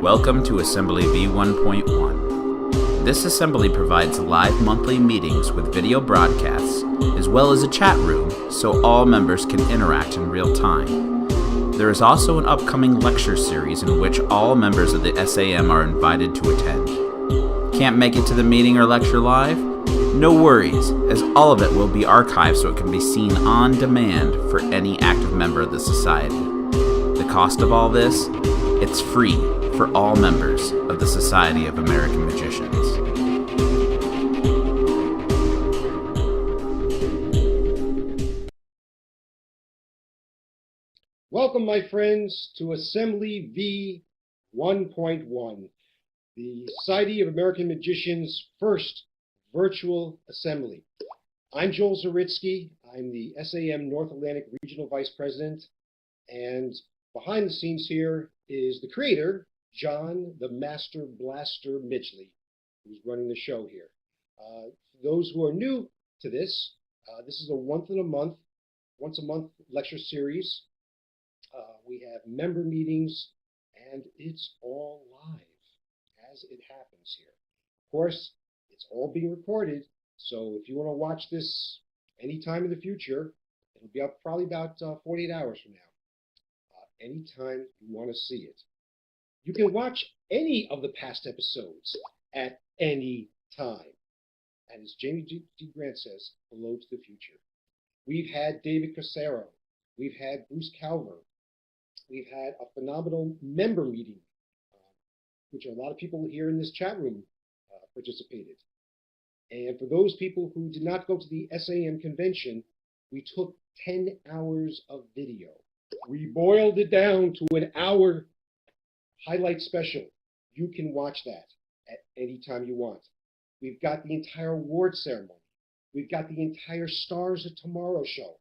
Welcome to Assembly AV1.1. This assembly provides live monthly meetings with video broadcasts, as well as a chat room so all members can interact in real time. There is also an upcoming lecture series in which all members of the SAM are invited to attend. Can't make it to the meeting or lecture live? No worries, as all of it will be archived so it can be seen on demand for any active member of the society. The cost of all this? It's free for all members of the Society of American Magicians. Welcome, my friends, to Assembly V1.1, the Society of American Magicians' first virtual assembly. I'm Joel Zaritsky. I'm the SAM North Atlantic Regional Vice President, and behind the scenes here is the creator, John the Master Blaster Midgley, who's running the show here. For those who are new to this, this is a once a month lecture series. We have member meetings, and it's all live as it happens here. Of course, it's all being recorded, so if you want to watch this anytime in the future, it'll be up probably about 48 hours from now. Anytime you want to see it. You can watch any of the past episodes at any time. And as Jamie D. Grant says, hello to the future. We've had David Casero. We've had Bruce Calver. We've had a phenomenal member meeting, which a lot of people here in this chat room participated. And for those people who did not go to the SAM convention, we took 10 hours of video. We boiled it down to an hour highlight special. You can watch that at any time you want. We've got the entire award ceremony. We've got the entire Stars of Tomorrow show.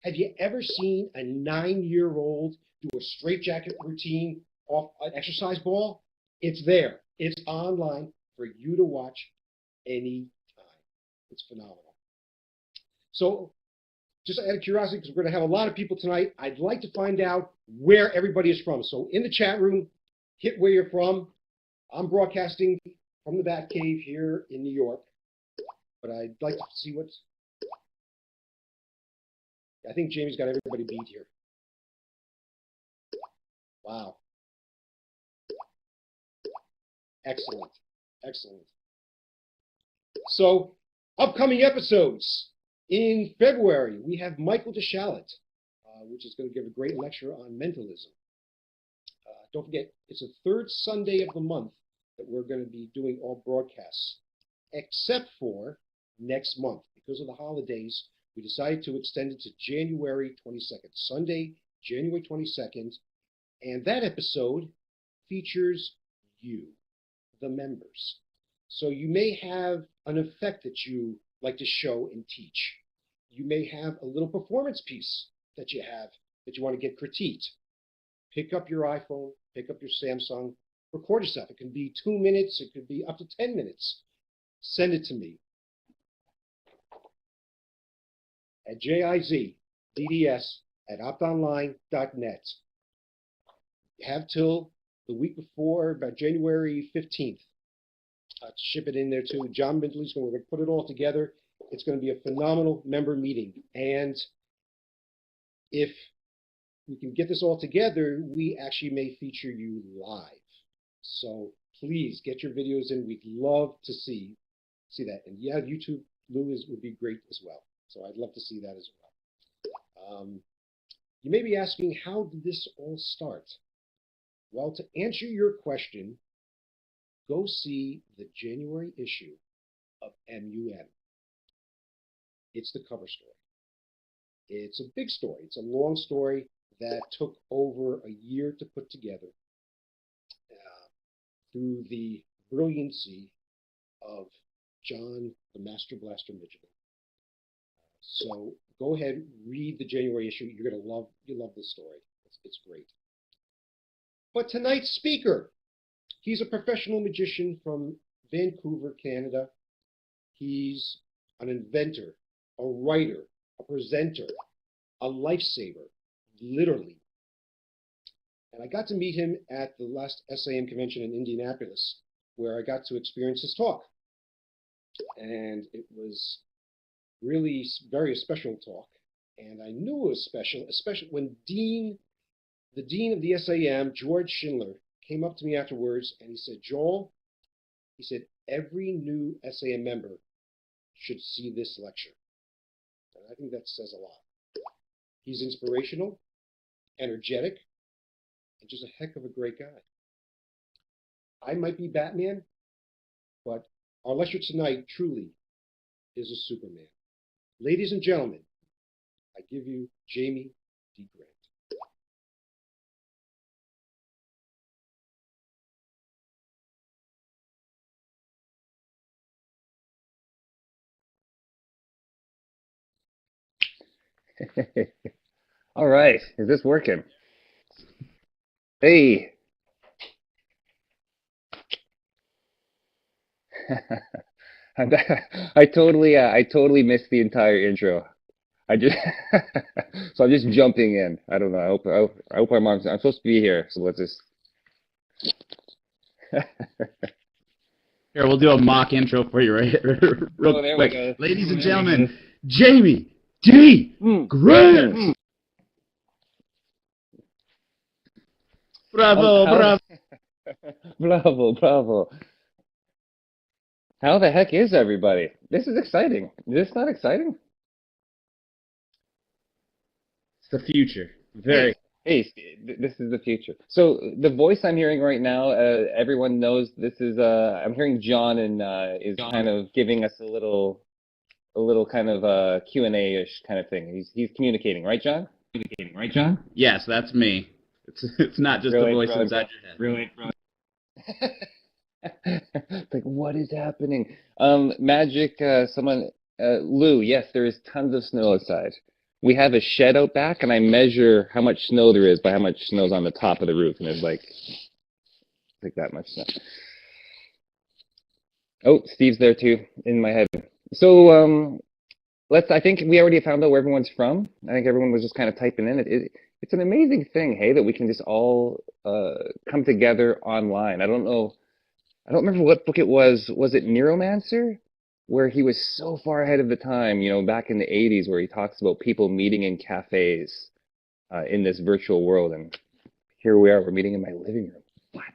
Have you ever seen a 9-year-old do a straitjacket routine off an exercise ball? It's there. It's online for you to watch any time. It's phenomenal. So, just out of curiosity, because we're going to have a lot of people tonight, I'd like to find out where everybody is from. So in the chat room, hit where you're from. I'm broadcasting from the Batcave here in New York, but I'd like to see what's... I think Jamie's got everybody beat here. Wow. Excellent. Excellent. So, upcoming episodes. In February, we have Michael DeShalit, which is going to give a great lecture on mentalism. Don't forget, it's the third Sunday of the month that we're going to be doing all broadcasts, except for next month. Because of the holidays, we decided to extend it to January 22nd, Sunday, January 22nd, and that episode features you, the members. So you may have an effect that you like to show and teach. You may have a little performance piece that you have that you want to get critiqued. Pick up your iPhone, pick up your Samsung, record yourself. It can be 2 minutes, it could be up to 10 minutes. Send it to me at jizDDS@optonline.net. You have till the week before, about January 15th. To ship it in there too. John Midgley's going to put it all together. It's going to be a phenomenal member meeting. And if we can get this all together, we actually may feature you live. So please get your videos in. We'd love to see that. And yeah, YouTube, Lou, would be great as well. So I'd love to see that as well. You may be asking, how did this all start? Well, to answer your question, go see the January issue of MUM. It's the cover story. It's a big story. It's a long story that took over a year to put together through the brilliancy of John the Master Blaster Midgley. So go ahead, read the January issue. You're going to love this story. It's great. But tonight's speaker, he's a professional magician from Vancouver, Canada. He's an inventor, a writer, a presenter, a lifesaver, literally. And I got to meet him at the last SAM convention in Indianapolis, where I got to experience his talk. And it was really very special talk. And I knew it was special, especially when the dean of the SAM, George Schindler, came up to me afterwards and he said, Joel, he said, every new SAM member should see this lecture. And I think that says a lot. He's inspirational, energetic, and just a heck of a great guy. I might be Batman, but our lecture tonight truly is a Superman. Ladies and gentlemen, I give you Jamie D. Grant. All right, is this working? Hey, I totally missed the entire intro. I just, so I'm just jumping in. I don't know. I hope I'm supposed to be here. So let's just. Here, we'll do a mock intro for you right real Oh, there we quick. go. Ladies and There we gentlemen, go. Jamie D. Mm. Grant. Bravo, How, bravo. bravo, bravo. How the heck is everybody? This is exciting. Is this not exciting? It's the future. Very. Hey, this is the future. So the voice I'm hearing right now, everyone knows this is. I'm hearing John and is kind of giving us a little kind of Q&A-ish kind of thing. He's communicating, right, John? Communicating, right, John? Yes, that's me. It's not just Really, the voice really, inside your head. really. Like, what is happening? Magic, someone, Lou, yes, there is tons of snow outside. We have a shed out back, and I measure how much snow there is by how much snow's on the top of the roof, and it's like that much snow. Oh, Steve's there too, in my head. So, I think we already found out where everyone's from. I think everyone was just kind of typing in. It's an amazing thing, hey, that we can just all come together online. I don't know. I don't remember what book it was. Was it Neuromancer? Where he was so far ahead of the time, you know, back in the 80s, where he talks about people meeting in cafes in this virtual world. And here we are, we're meeting in my living room. What?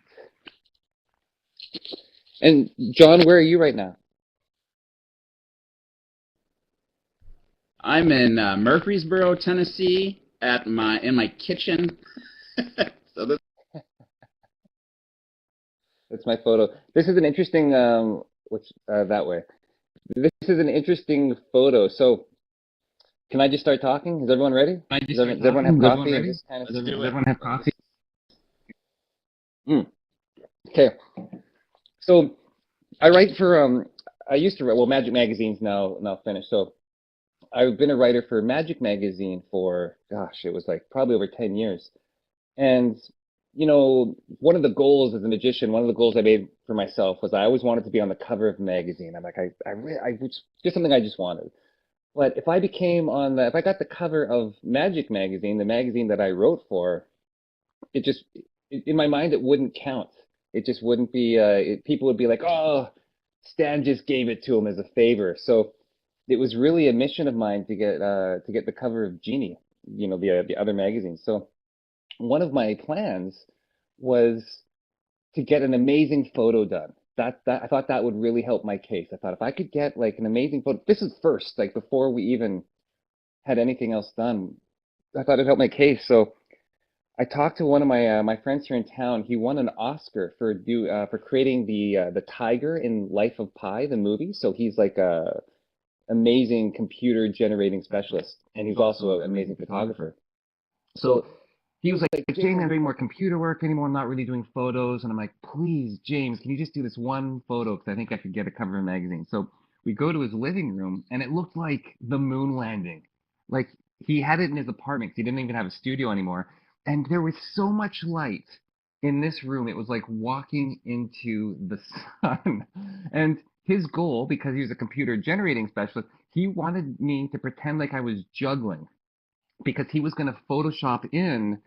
And John, where are you right now? I'm in Murfreesboro, Tennessee, in my kitchen. So this That's my photo. This is an interesting, that way. This is an interesting photo. So, can I just start talking? Is everyone ready? Does everyone have coffee? And just kind of Let's do it. everyone have coffee? Okay. So, I write for I used to write. Well, Magic Magazine's now finished. So, I've been a writer for Magic Magazine for gosh, it was like probably over 10 years. And you know, one of the goals as a magician, one of the goals I made for myself was I always wanted to be on the cover of the magazine. I'm like, I was just something I just wanted. But if if I got the cover of Magic Magazine, the magazine that I wrote for, in my mind, it wouldn't count. It just wouldn't be, people would be like, oh, Stan just gave it to him as a favor. So it was really a mission of mine to get the cover of Genie, you know, the other magazine. So one of my plans was to get an amazing photo done. That I thought that would really help my case. I thought if I could get like an amazing photo, this is first, like before we even had anything else done, I thought it'd help my case. So I talked to one of my friends here in town. He won an Oscar for creating the tiger in Life of Pi, the movie. So he's like a amazing computer generating specialist, and he's also an amazing photographer. So he was like, James, I'm doing more computer work anymore. I'm not really doing photos. And I'm like, please, James, can you just do this one photo? Because I think I could get a cover of a magazine. So we go to his living room, and it looked like the moon landing. Like he had it in his apartment. 'Cause he didn't even have a studio anymore. And there was so much light in this room. It was like walking into the sun. And his goal, because he was a computer generating specialist, he wanted me to pretend like I was juggling because he was going to Photoshop in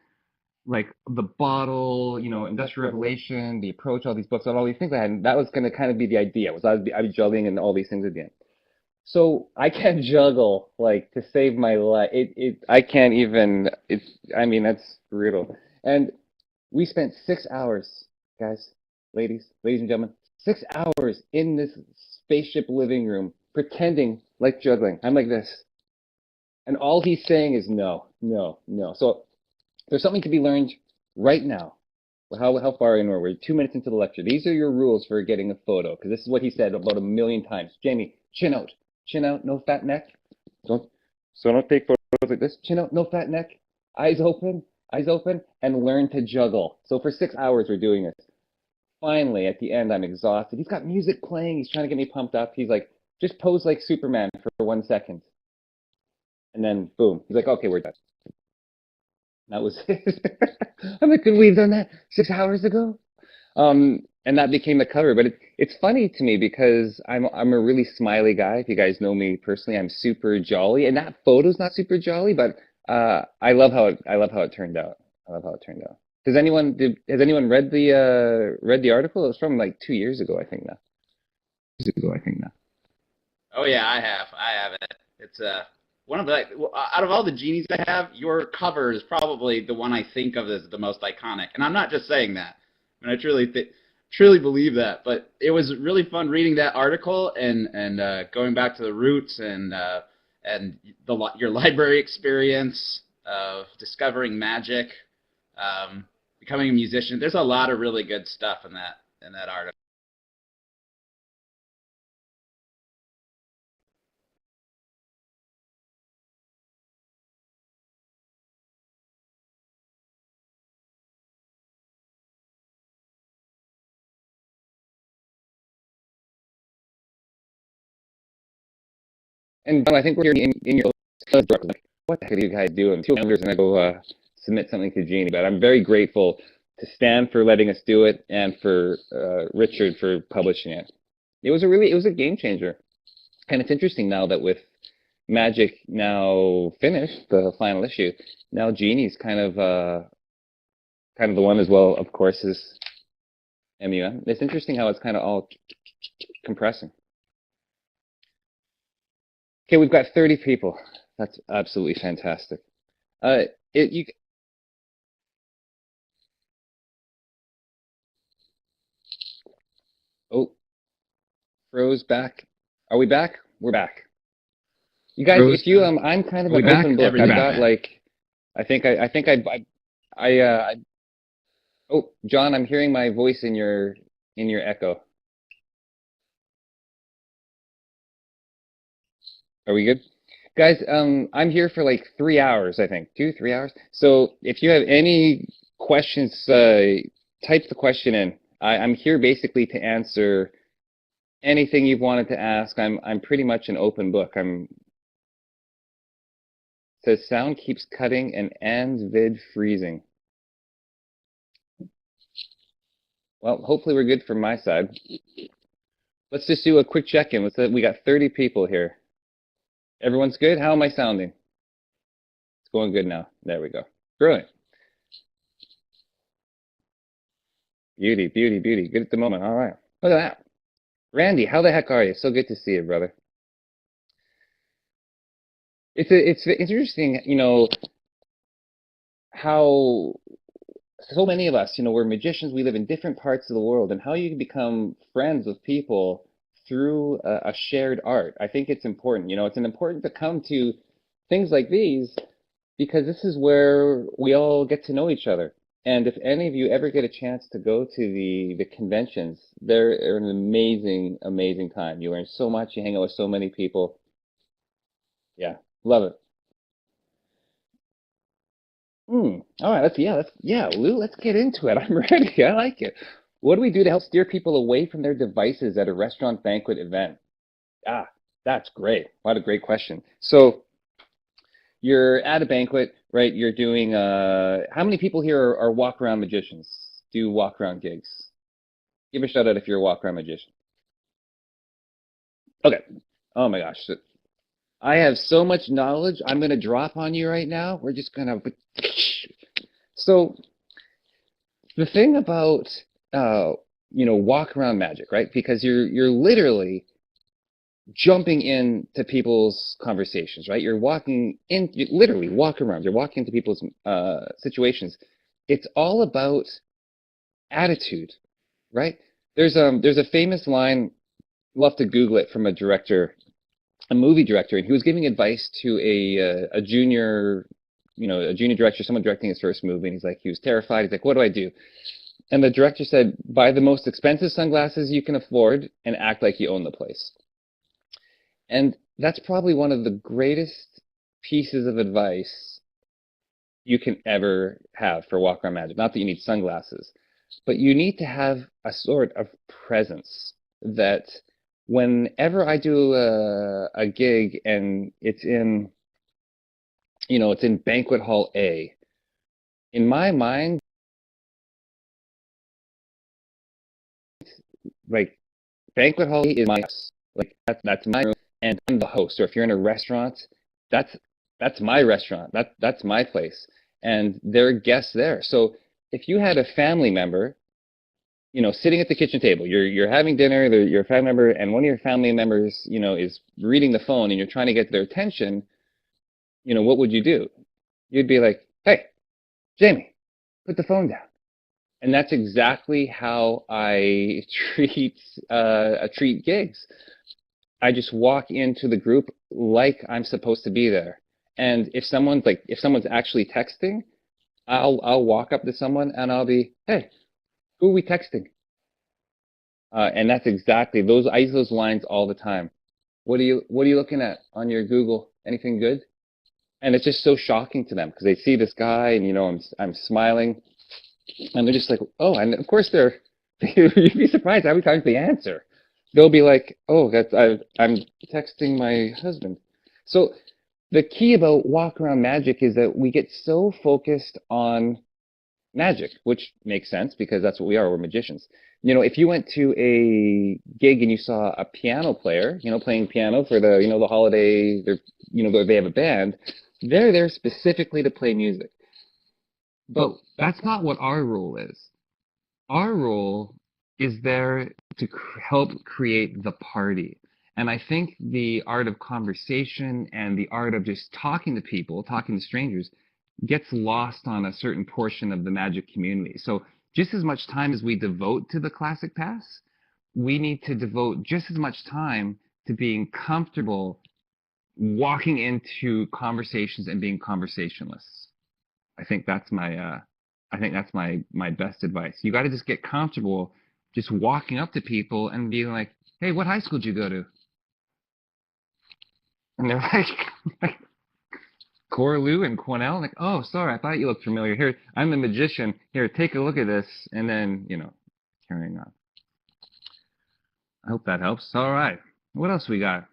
like the bottle, Industrial Revelation, the approach, all these books, all these things I had. And that was going to kind of be the idea. I'd be juggling and all these things at the end. So I can't juggle like to save my life. I can't even. I mean, that's brutal. And we spent 6 hours, guys, ladies and gentlemen, 6 hours in this spaceship living room pretending like juggling. I'm like this, and all he's saying is no, no, no. So there's something to be learned right now. How far in are we? 2 minutes into the lecture. These are your rules for getting a photo, because this is what he said about 1,000,000 times. Jamie, chin out, no fat neck. Don't take photos like this. Chin out, no fat neck. Eyes open, and learn to juggle. So for 6 hours we're doing this. Finally, at the end, I'm exhausted. He's got music playing. He's trying to get me pumped up. He's like, just pose like Superman for 1 second. And then, boom. He's like, okay, we're done. That was it. I'm like, could we have done that 6 hours ago? And that became the cover. But it's funny to me because I'm a really smiley guy. If you guys know me personally, I'm super jolly. And that photo's not super jolly, but I love how it turned out. I love how it turned out. Has anyone read the article? It was from like 2 years ago, I think now. Oh yeah, I have it. It's one of the out of all the genies I have, your cover is probably the one I think of as the most iconic. And I'm not just saying that. I mean, I truly believe that. But it was really fun reading that article and going back to the roots and your library experience of discovering magic, becoming a musician. There's a lot of really good stuff in that article. And John, I think we're here in your like, what the heck are you guys doing? 2 hours and I go submit something to Jeannie. But I'm very grateful to Stan for letting us do it and for Richard for publishing it. It was a game changer. And it's interesting now that with Magic now finished, the final issue, now Jeannie's kind of the one as well, of course, is MUM. It's interesting how it's kind of all compressing. Okay, we've got 30 people. That's absolutely fantastic. Oh, froze back. Are we back? We're back. You guys, if you I'm kind of an open book. I've got like, I think oh, John, I'm hearing my voice in your echo. Are we good? Guys, I'm here for like 3 hours, I think. 2, 3 hours. So if you have any questions, type the question in. I'm here basically to answer anything you've wanted to ask. I'm pretty much an open book. Says sound keeps cutting and Anne's vid freezing. Well, hopefully we're good from my side. Let's just do a quick check-in. We got 30 people here. Everyone's good? How am I sounding? It's going good now. There we go. Brilliant. Beauty, beauty, beauty. Good at the moment. All right. Look at that. Randy, how the heck are you? So good to see you, brother. It's interesting, how so many of us, we're magicians. We live in different parts of the world, and how you can become friends with people through a shared art. I think it's important. It's important to come to things like these because this is where we all get to know each other. And if any of you ever get a chance to go to the conventions, they're an amazing, amazing time. You learn so much. You hang out with so many people. Yeah, love it. All right, Lou, let's get into it. I'm ready. I like it. What do we do to help steer people away from their devices at a restaurant banquet event? Ah, that's great. What a great question. So you're at a banquet, right? You're doing, how many people here are walk-around magicians? Do walk-around gigs? Give a shout out if you're a walk-around magician. Okay. Oh my gosh. I have so much knowledge I'm going to drop on you right now. We're just going to... So the thing about walk around magic, right? Because you're literally jumping into people's conversations, right? You literally walk around. You're walking into people's situations. It's all about attitude, right? There's a famous line. Love to Google it from a movie director, and he was giving advice to a junior, a junior director, someone directing his first movie, and he was terrified. He's like, "What do I do?" And the director said, "Buy the most expensive sunglasses you can afford and act like you own the place." And that's probably one of the greatest pieces of advice you can ever have for walk around magic. Not that you need sunglasses, but you need to have a sort of presence that whenever I do a gig and it's in banquet hall A, in my mind, like banquet hall is my house. Like that's my room, and I'm the host. Or if you're in a restaurant, that's that's my restaurant. That's my place, and there are guests there. So if you had a family member, sitting at the kitchen table, you're having dinner, you're a family member, and one of your family members, is reading the phone, and you're trying to get their attention, what would you do? You'd be like, "Hey, Jamie, put the phone down." And that's exactly how I treat gigs. I just walk into the group like I'm supposed to be there. And if someone's actually texting, I'll walk up to someone and I'll be, "Hey, who are we texting?" And that's exactly those. I use those lines all the time. What are you looking at on your Google? Anything good? And it's just so shocking to them because they see this guy and I'm smiling and they're just like, "Oh," and of course you'd be surprised how many times they answer. They'll be like, "Oh, I'm texting my husband." So the key about walk around magic is that we get so focused on magic, which makes sense because that's what we are. We're magicians. If you went to a gig and you saw a piano player, playing piano for the holiday, they have a band, they're there specifically to play music. But that's not what our role is. Our role is there to help create the party. And I think the art of conversation and the art of just talking to people, talking to strangers, gets lost on a certain portion of the magic community. So just as much time as we devote to the classic pass, we need to devote just as much time to being comfortable walking into conversations and being conversationalists. I think that's my best advice. You got to just get comfortable just walking up to people and being like, "Hey, what high school did you go to?" And they're like Corlew and Cornell. Like, "Oh, sorry, I thought you looked familiar. Here, I'm the magician. Here, take a look at this." And then, carrying on. I hope that helps. All right. What else we got?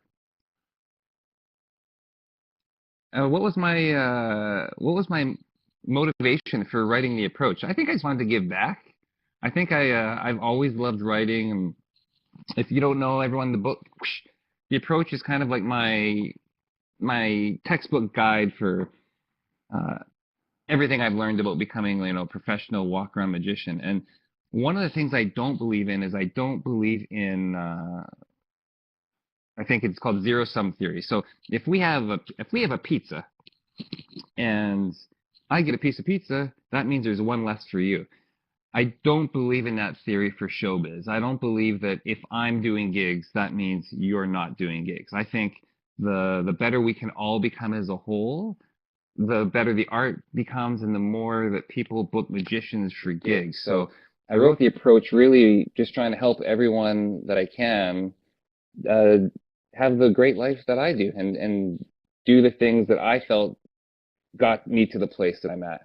What was my motivation for writing the approach? I think I just wanted to give back. I think I've always loved writing. And if you don't know, everyone, the book, the approach is kind of like my textbook guide for uh, everything I've learned about becoming, a professional walk around magician. And one of the things I don't believe in is I don't believe in I think it's called zero sum theory. So if we have a pizza and I get a piece of pizza, that means there's one less for you. I don't believe in that theory for showbiz. I don't believe that if I'm doing gigs, that means you're not doing gigs. I think the better we can all become as a whole, the better the art becomes and the more that people book magicians for gigs. So I wrote the approach really just trying to help everyone that I can uh, have the great life that I do and do the things that I felt got me to the place that I'm at.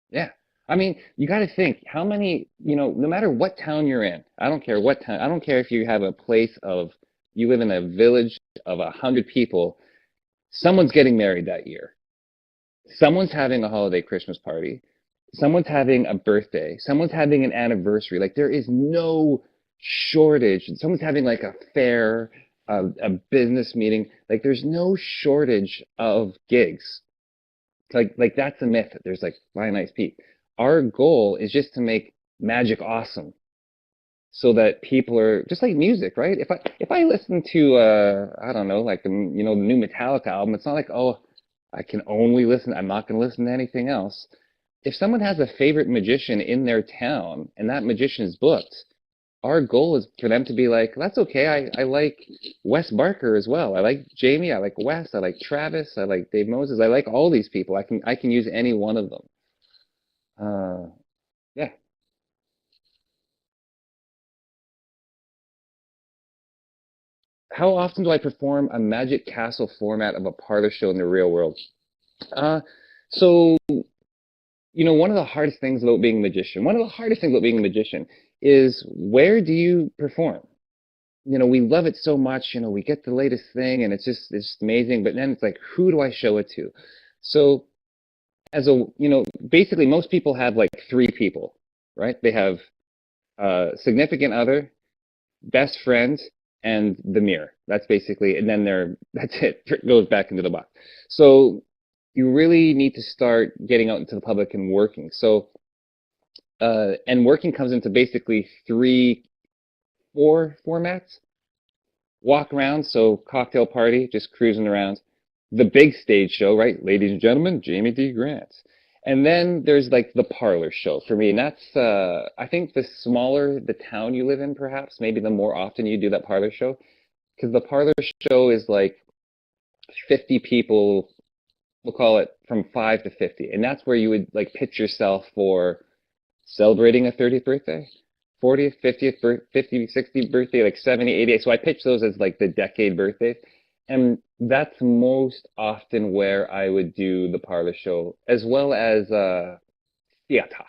Yeah. I mean, you got to think how many, no matter what town you're in, I don't care what town, I don't care if you have a place of, you live in a village of 100 people, someone's getting married that year. Someone's having a holiday Christmas party. Someone's having a birthday. Someone's having an anniversary. Like there is no shortage. Someone's having like a fair, a business meeting. Like there's no shortage of gigs. Like that's a myth. There's like Lion Ice Peak. Our goal is just to make magic awesome, so that people are just like music, right? If I listen to I don't know, like the the new Metallica album, it's not like, oh, I can only listen. I'm not going to listen to anything else. If someone has a favorite magician in their town and that magician is booked, our goal is for them to be like, that's okay. I like Wes Barker as well. I like Jamie. I like Wes. I like Travis. I like Dave Moses. I like all these people. I can use any one of them. Yeah. How often do I perform a Magic Castle format of a parlor show in the real world? Uh, so, one of the hardest things about being a magician, one of the hardest things about being a magician is, where do you perform? We love it so much, we get the latest thing and it's just amazing, but then it's like, who do I show it to? So basically most people have like three people, right? They have a significant other, best friend, and the mirror. That's basically, and then that's it. It goes back into the box. So you really need to start getting out into the public and working. So, and working comes into basically four formats. Walk around, so cocktail party, just cruising around. The big stage show, right? Ladies and gentlemen, Jamie D. Grant. And then there's like the parlor show for me. And that's, I think the smaller the town you live in, perhaps, maybe the more often you do that parlor show. Because the parlor show is like 50 people, we'll call it from 5 to 50. And that's where you would like pitch yourself for celebrating a 30th birthday, 40th, 50th, 50th, 60th birthday, like 70, 80. So I pitch those as like the decade birthdays. And that's most often where I would do the parlor show, as well as theater,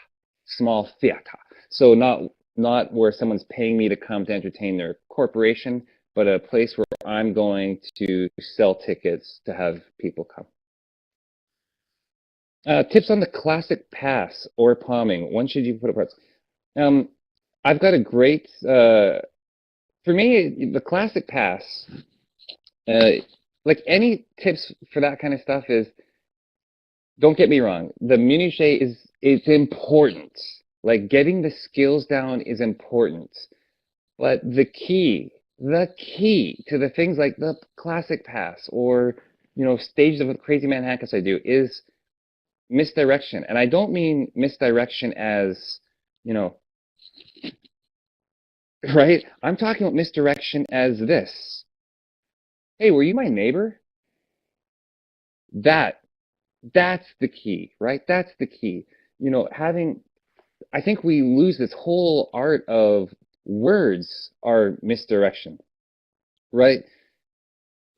small theater. So not where someone's paying me to come to entertain their corporation, but a place where I'm going to sell tickets to have people come. Tips on the classic pass or palming. When should you put apart? I've got a great, for me, the classic pass, like any tips for that kind of stuff is, don't get me wrong, the minutiae is important. Like getting the skills down is important. But the key to the things like the classic pass or, stages of crazy man handcuffs I do is misdirection. And I don't mean misdirection as, right? I'm talking about misdirection as this. Hey, were you my neighbor? That's the key, right? That's the key. I think we lose this whole art of words are misdirection, right?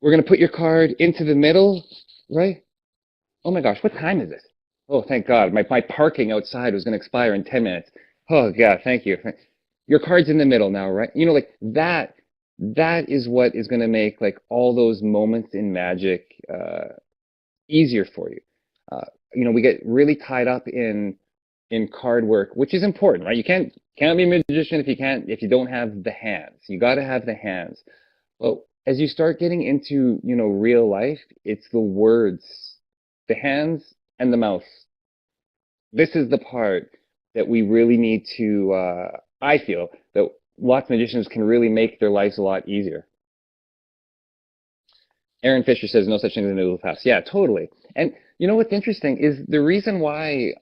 We're going to put your card into the middle, right? Oh my gosh, what time is it? Oh, thank God. My parking outside was going to expire in 10 minutes. Oh, God, thank you. Your card's in the middle now, right? Like that is what is going to make like all those moments in magic easier for you. We get really tied up in card work, which is important, right? You can't be a magician if you don't have the hands. You got to have the hands. Well, as you start getting into real life, it's the words, the hands, and the mouth. This is the part that we really need to. I feel that lots of magicians can really make their lives a lot easier. Aaron Fisher says no such thing as a noodle pass. Yeah, totally. And what's interesting is the reason why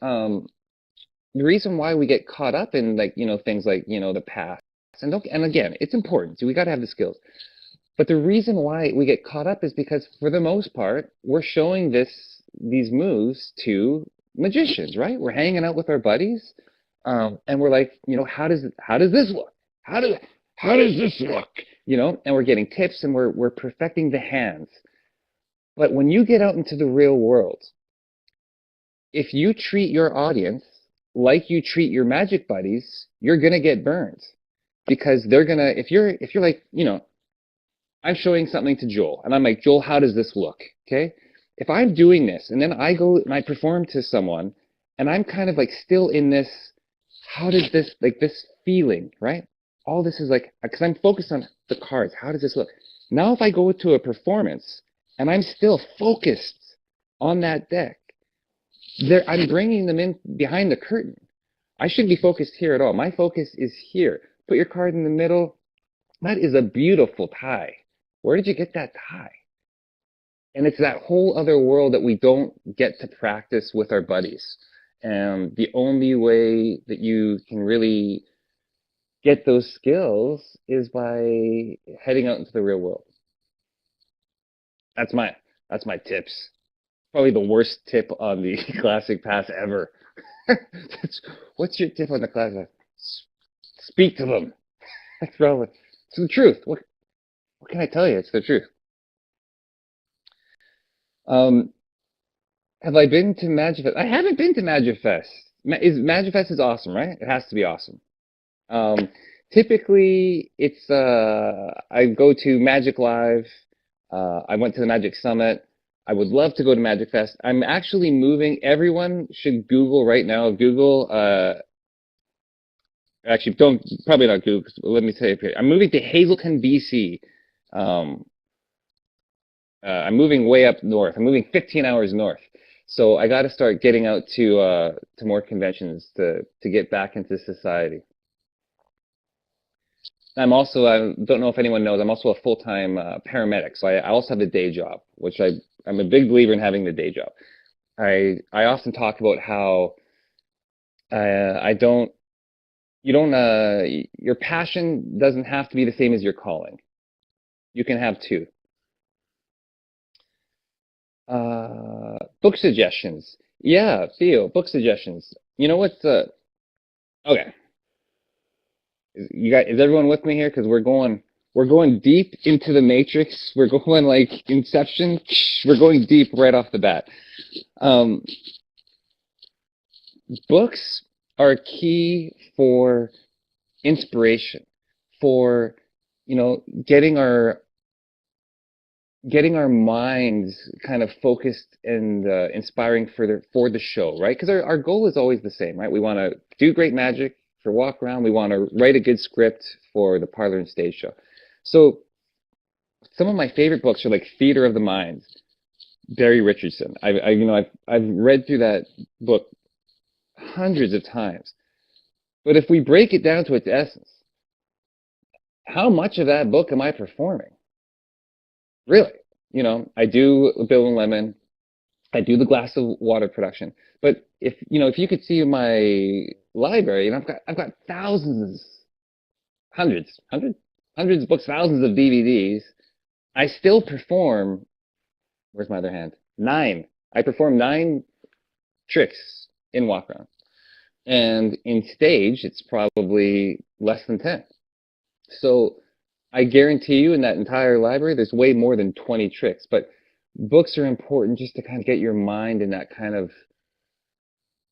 we get caught up in like things like the past, and again, it's important. So we got to have the skills. But the reason why we get caught up is because for the most part we're showing these moves to magicians, right? We're hanging out with our buddies, and we're like, how does this look? How does this look? And we're getting tips and we're perfecting the hands. But when you get out into the real world, if you treat your audience like you treat your magic buddies, you're gonna get burned, because they're gonna, if you're like, I'm showing something to Joel and I'm like, Joel, how does this look? Okay. If I'm doing this and then I go and I perform to someone and I'm kind of like still in this, how does this, like this feeling, right? All this is like, because I'm focused on the cards. How does this look? Now, if I go to a performance and I'm still focused on that deck, I'm bringing them in behind the curtain. I shouldn't be focused here at all. My focus is here. Put your card in the middle. That is a beautiful tie. Where did you get that tie? And it's that whole other world that we don't get to practice with our buddies. And the only way that you can really get those skills is by heading out into the real world. That's my tips. Probably the worst tip on the Classic Pass ever. What's your tip on the Classic Pass? Speak to them. That's relevant. It's the truth. What can I tell you? It's the truth. Have I been to MagicFest? I haven't been to MagicFest. MagicFest is awesome, right? It has to be awesome. Typically, it's I go to Magic Live. I went to the Magic Summit. I would love to go to MagicFest. I'm actually moving. Everyone should Google right now. Google. Actually, don't probably not Google. Let me say it here. I'm moving to Hazleton, BC. I'm moving way up north. I'm moving 15 hours north. So I got to start getting out to more conventions to get back into society. I'm also, I don't know if anyone knows, I'm also a full-time paramedic. So I also have a day job, which I'm a big believer in having the day job. I often talk about how your passion doesn't have to be the same as your calling. You can have two. Book suggestions. Yeah, Theo, book suggestions. You know what? Okay. Is everyone with me here? Because we're going deep into the Matrix. We're going like Inception. We're going deep right off the bat. Books are key for inspiration, for getting our minds kind of focused and inspiring for the show, right? Because our goal is always the same, right? We want to do great magic for walk around. We want to write a good script for the parlor and stage show. So some of my favorite books are like Theater of the Mind, Barry Richardson. I've read through that book hundreds of times. But if we break it down to its essence, how much of that book am I performing? Really? I do Bill and Lemon, I do the glass of water production. But if you could see my library, I've got thousands, hundreds of books, thousands of DVDs. I still perform. Where's my other hand? 9. I perform 9 tricks in walk around, and in stage it's probably less than 10. So I guarantee you in that entire library, there's way more than 20 tricks. But books are important just to kind of get your mind in that kind of,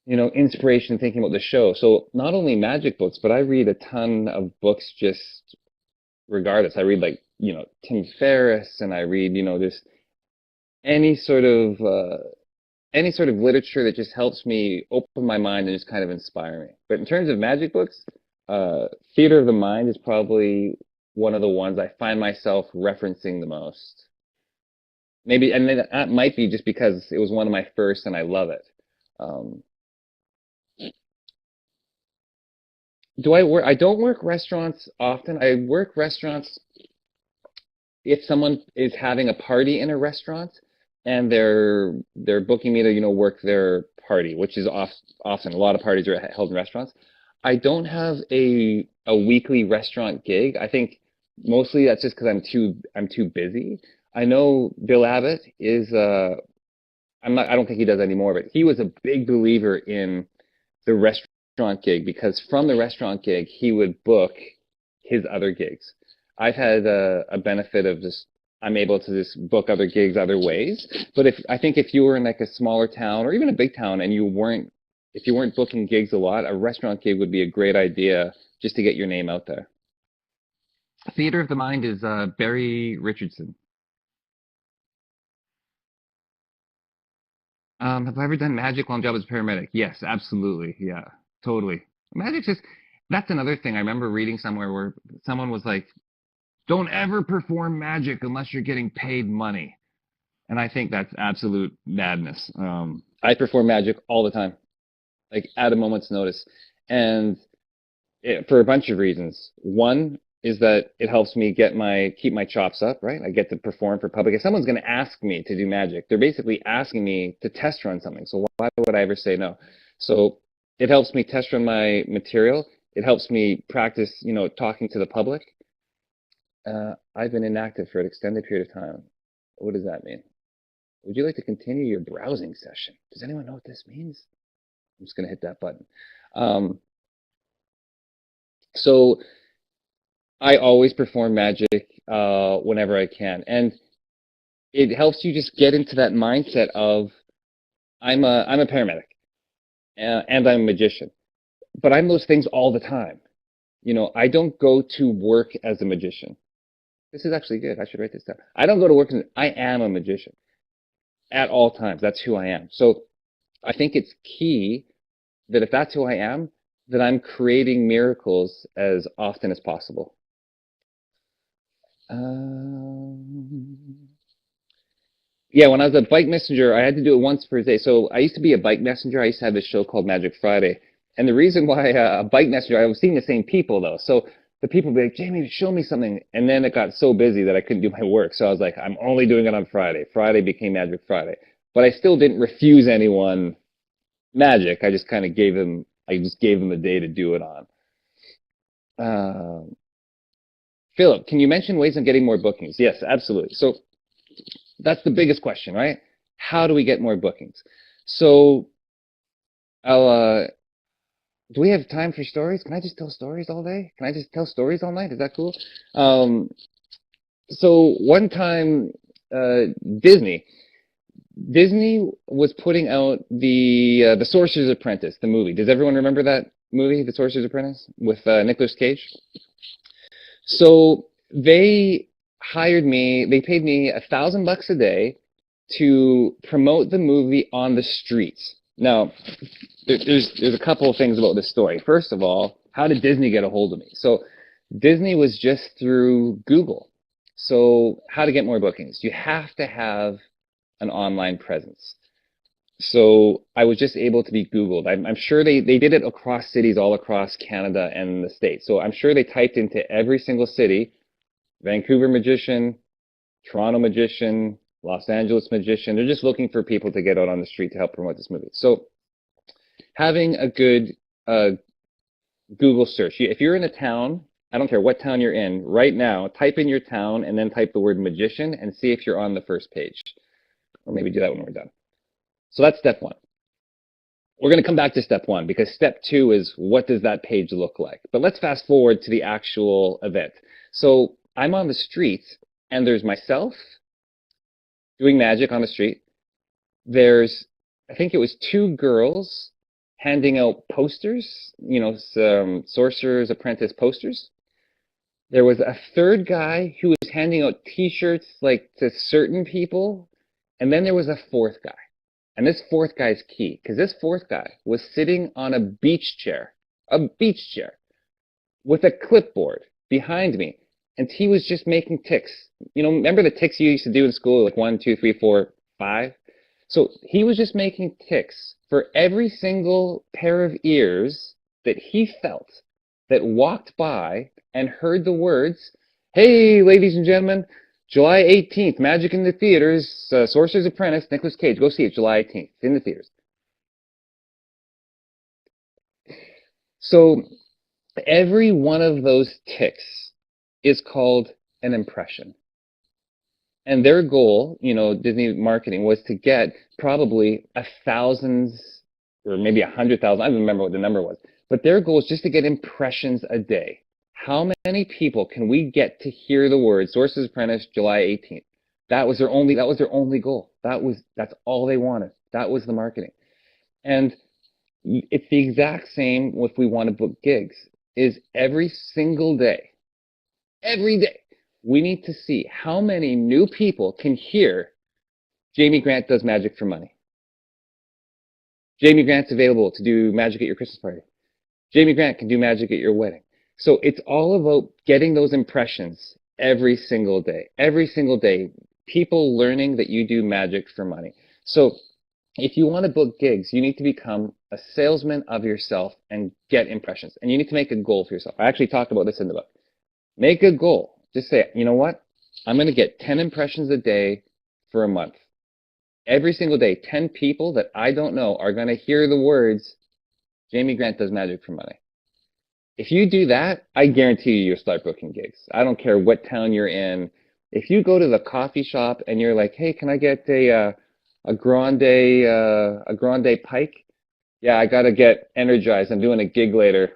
inspiration thinking about the show. So not only magic books, but I read a ton of books just regardless. I read like, Tim Ferriss, and I read, just any sort of literature that just helps me open my mind and just kind of inspire me. But in terms of magic books, Theater of the Mind is probably one of the ones I find myself referencing the most. Maybe, and that might be just because it was one of my first and I love it. I don't work restaurants often. I work restaurants if someone is having a party in a restaurant and they're booking me to, work their party, which is often a lot of parties are held in restaurants. I don't have a weekly restaurant gig. I think mostly that's just because I'm too busy. I know Bill Abbott is I don't think he does anymore, but he was a big believer in the restaurant gig, because from the restaurant gig he would book his other gigs. I've had a benefit of just I'm able to just book other gigs other ways. But I think if you were in like a smaller town or even a big town and if you weren't booking gigs a lot, a restaurant gig would be a great idea just to get your name out there. Theater of the Mind is Barry Richardson. Have I ever done magic while on job as a paramedic? Yes, absolutely. Yeah, totally. That's another thing. I remember reading somewhere where someone was like, don't ever perform magic unless you're getting paid money. And I think that's absolute madness. I perform magic all the time, like at a moment's notice. And for a bunch of reasons. One is that it helps me keep my chops up, right? I get to perform for public. If someone's going to ask me to do magic, they're basically asking me to test run something. So why would I ever say no? So it helps me test run my material. It helps me practice, talking to the public. I've been inactive for an extended period of time. What does that mean? Would you like to continue your browsing session? Does anyone know what this means? I'm just going to hit that button. So I always perform magic whenever I can, and it helps you just get into that mindset of I'm a paramedic and I'm a magician, but I'm those things all the time. I don't go to work as a magician. This is actually good. I should write this down. I don't go to work I am a magician at all times. That's who I am. So I think it's key that if that's who I am, that I'm creating miracles as often as possible. Yeah, when I was a bike messenger, I had to do it once per day. So I used to be a bike messenger. I used to have this show called Magic Friday. And the reason why a bike messenger, I was seeing the same people though. So the people would be like, Jamie, show me something. And then it got so busy that I couldn't do my work. So I was like, I'm only doing it on Friday. Friday became Magic Friday. But I still didn't refuse anyone magic. I just kind of gave them a day to do it on. Philip, can you mention ways of getting more bookings? Yes, absolutely. So that's the biggest question, right? How do we get more bookings? So do we have time for stories? Can I just tell stories all day? Can I just tell stories all night? Is that cool? So one time, Disney was putting out the Sorcerer's Apprentice, the movie. Does everyone remember that movie, The Sorcerer's Apprentice, with Nicolas Cage? So they hired me. They paid me $1,000 a day to promote the movie on the streets. Now, there's a couple of things about this story. First of all, how did Disney get a hold of me? So Disney was just through Google. So how to get more bookings? You have to have an online presence. So I was just able to be Googled. I'm sure they did it across cities all across Canada and the States. So I'm sure they typed into every single city, Vancouver magician, Toronto magician, Los Angeles magician. They're just looking for people to get out on the street to help promote this movie. So having a good Google search. If you're in a town, I don't care what town you're in, right now, type in your town and then type the word magician and see if you're on the first page. Or maybe do that when we're done. So that's step one. We're going to come back to step one because step two is what does that page look like? But let's fast forward to the actual event. So I'm on the street and there's myself doing magic on the street. There's, I think it was 2 girls handing out posters, some Sorcerer's Apprentice posters. There was a 3rd guy who was handing out t-shirts like to certain people. And then there was a 4th guy. And this 4th guy is key because this 4th guy was sitting on a beach chair with a clipboard behind me. And he was just making ticks. Remember the ticks you used to do in school, like 1, 2, 3, 4, 5? So he was just making ticks for every single pair of ears that he felt that walked by and heard the words, "Hey, ladies and gentlemen, July 18th, Magic in the Theaters, Sorcerer's Apprentice, Nicolas Cage. Go see it July 18th in the theaters." So every one of those ticks is called an impression. And their goal, Disney marketing, was to get probably 1,000 or maybe 100,000. I don't remember what the number was. But their goal is just to get impressions a day. How many people can we get to hear the words Sorcerer's Apprentice, July 18th? That was their only goal. That's all they wanted. That was the marketing. And it's the exact same if we want to book gigs. Is every single day, we need to see how many new people can hear Jamie Grant does magic for money. Jamie Grant's available to do magic at your Christmas party. Jamie Grant can do magic at your wedding. So it's all about getting those impressions every single day. Every single day, people learning that you do magic for money. So if you want to book gigs, you need to become a salesman of yourself and get impressions. And you need to make a goal for yourself. I actually talk about this in the book. Make a goal. Just say, you know what? I'm going to get 10 impressions a day for a month. Every single day, 10 people that I don't know are going to hear the words, Jamie Grant does magic for money. If you do that, I guarantee you you'll start booking gigs. I don't care what town you're in. If you go to the coffee shop and you're like, hey, can I get a grande pike? Yeah, I got to get energized. I'm doing a gig later.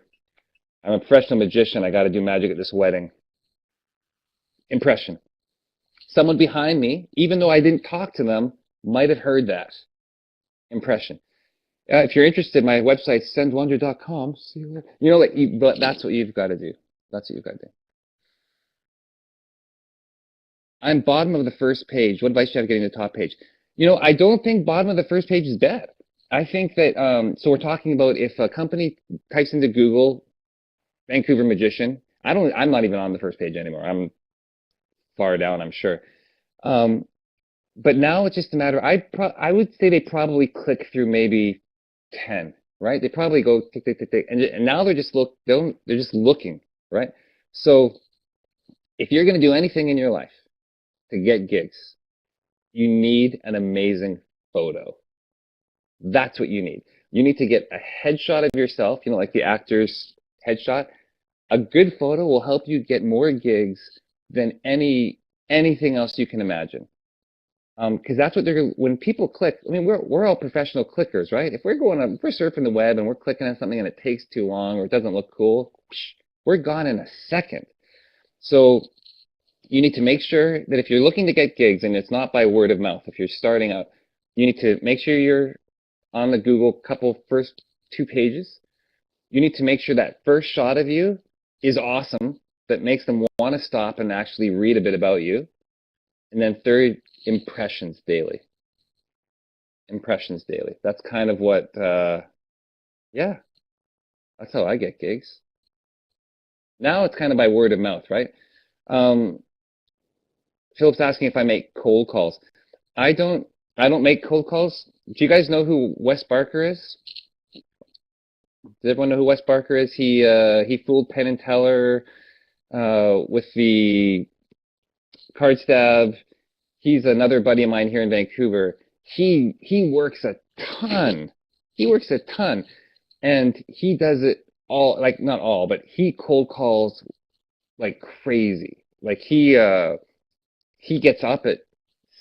I'm a professional magician. I got to do magic at this wedding. Impression. Someone behind me, even though I didn't talk to them, might have heard that. Impression. If you're interested, my website, sendwonder.com. But that's what you've got to do. That's what you've got to do. I'm bottom of the first page. What advice do you have getting to the top page? I don't think bottom of the first page is bad. I think that, so we're talking about if a company types into Google, Vancouver magician, I'm not even on the first page anymore. I'm far down, I'm sure. But now it's just a matter, I would say they probably click through maybe 10, right? They probably go tick, tick, tick, tick, and now they're just looking, right? So if you're going to do anything in your life to get gigs, you need an amazing photo. That's what you need. You need to get a headshot of yourself, like the actor's headshot. A good photo will help you get more gigs than anything else you can imagine. Because that's what when people click, I mean, we're all professional clickers, right? If we're surfing the web and we're clicking on something and it takes too long or it doesn't look cool, we're gone in a second. So you need to make sure that if you're looking to get gigs, and it's not by word of mouth, if you're starting out, you need to make sure you're on the Google first 2 pages. You need to make sure that first shot of you is awesome, that makes them want to stop and actually read a bit about you. And then third, impressions daily. Impressions daily. That's kind of what, yeah, that's how I get gigs. Now it's kind of by word of mouth, right? Philip's asking if I make cold calls. I don't make cold calls. Do you guys know who Wes Barker is? Does everyone know who Wes Barker is? He fooled Penn and Teller with the card stab. He's another buddy of mine here in Vancouver. He works a ton. He works a ton, and he does it all, like not all, but he cold calls like crazy. Like he gets up at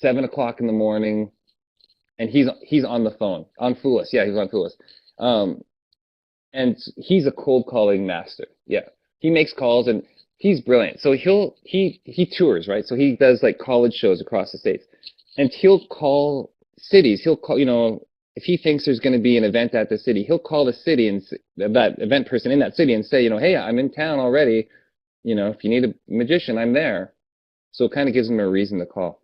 7 o'clock in the morning, and he's on the phone on Fool Us. Yeah, he's on Fool Us. And he's a cold calling master. Yeah, he makes calls and he's brilliant. So he tours, right? So he does like college shows across the states, and he'll call cities. He'll call, if he thinks there's going to be an event at the city, he'll call the city and that event person in that city and say, hey, I'm in town already. If you need a magician, I'm there. So it kind of gives them a reason to call.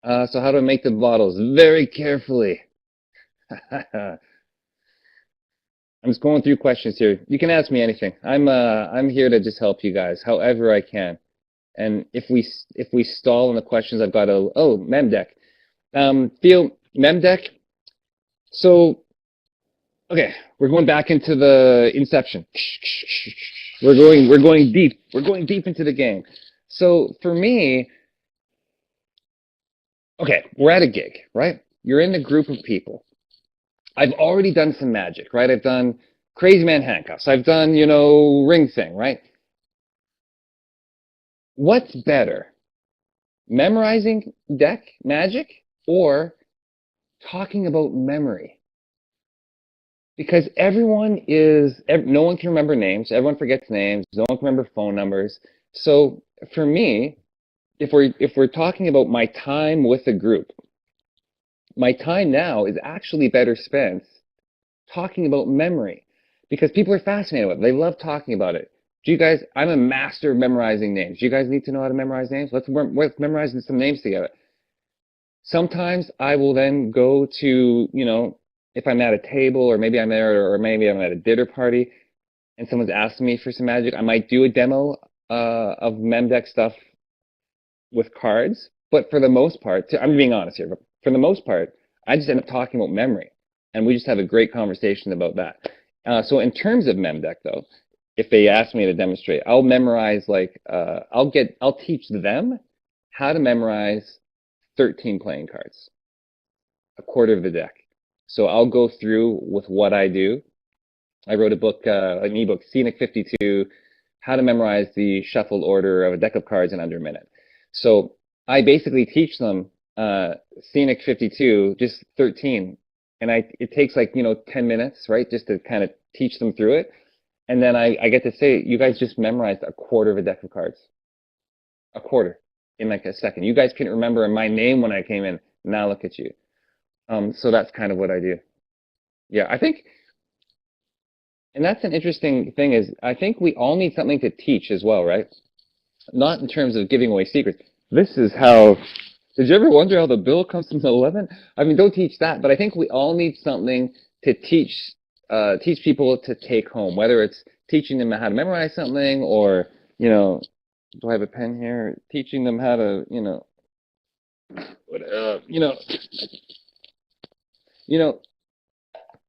So how do I make the bottles? Very carefully. I'm just going through questions here. You can ask me anything. I'm here to just help you guys however I can. And if we stall on the questions, I've got Memdeck. Theo, Memdeck. So, okay, we're going back into the inception. We're going deep. We're going deep into the game. So for me, okay, we're at a gig, right? You're in a group of people. I've already done some magic, right? I've done Crazy Man handcuffs. I've done, ring thing, right? What's better? Memorizing deck magic or talking about memory? Because no one can remember names. Everyone forgets names. No one can remember phone numbers. So for me, if we're talking about my time with a group, my time now is actually better spent talking about memory, because people are fascinated with it. They love talking about it. I'm a master of memorizing names. Do you guys need to know how to memorize names? Let's memorize some names together. Sometimes I will then go to, if I'm at a table or maybe I'm there or maybe I'm at a dinner party and someone's asking me for some magic, I might do a demo of Memdeck stuff with cards. But for the most part, I'm being honest here, but for the most part, I just end up talking about memory, and we just have a great conversation about that. So in terms of MEMDEC, though, if they ask me to demonstrate, I'll memorize like I'll teach them how to memorize 13 playing cards, a quarter of the deck. So I'll go through with what I do. I wrote a book, an ebook, Scenic 52, How to Memorize the Shuffled Order of a Deck of Cards in Under a Minute. So I basically teach them Scenic 52, just 13. And it takes like, 10 minutes, right, just to kind of teach them through it. And then I get to say, you guys just memorized a quarter of a deck of cards. A quarter in like a second. You guys couldn't remember my name when I came in. Now look at you. So that's kind of what I do. Yeah, I think, and that's an interesting thing is I think we all need something to teach as well, right? Not in terms of giving away secrets. This is how, did you ever wonder how the bill comes from 11? I mean, don't teach that, but I think we all need something to teach people to take home, whether it's teaching them how to memorize something or, do I have a pen here? Teaching them how to,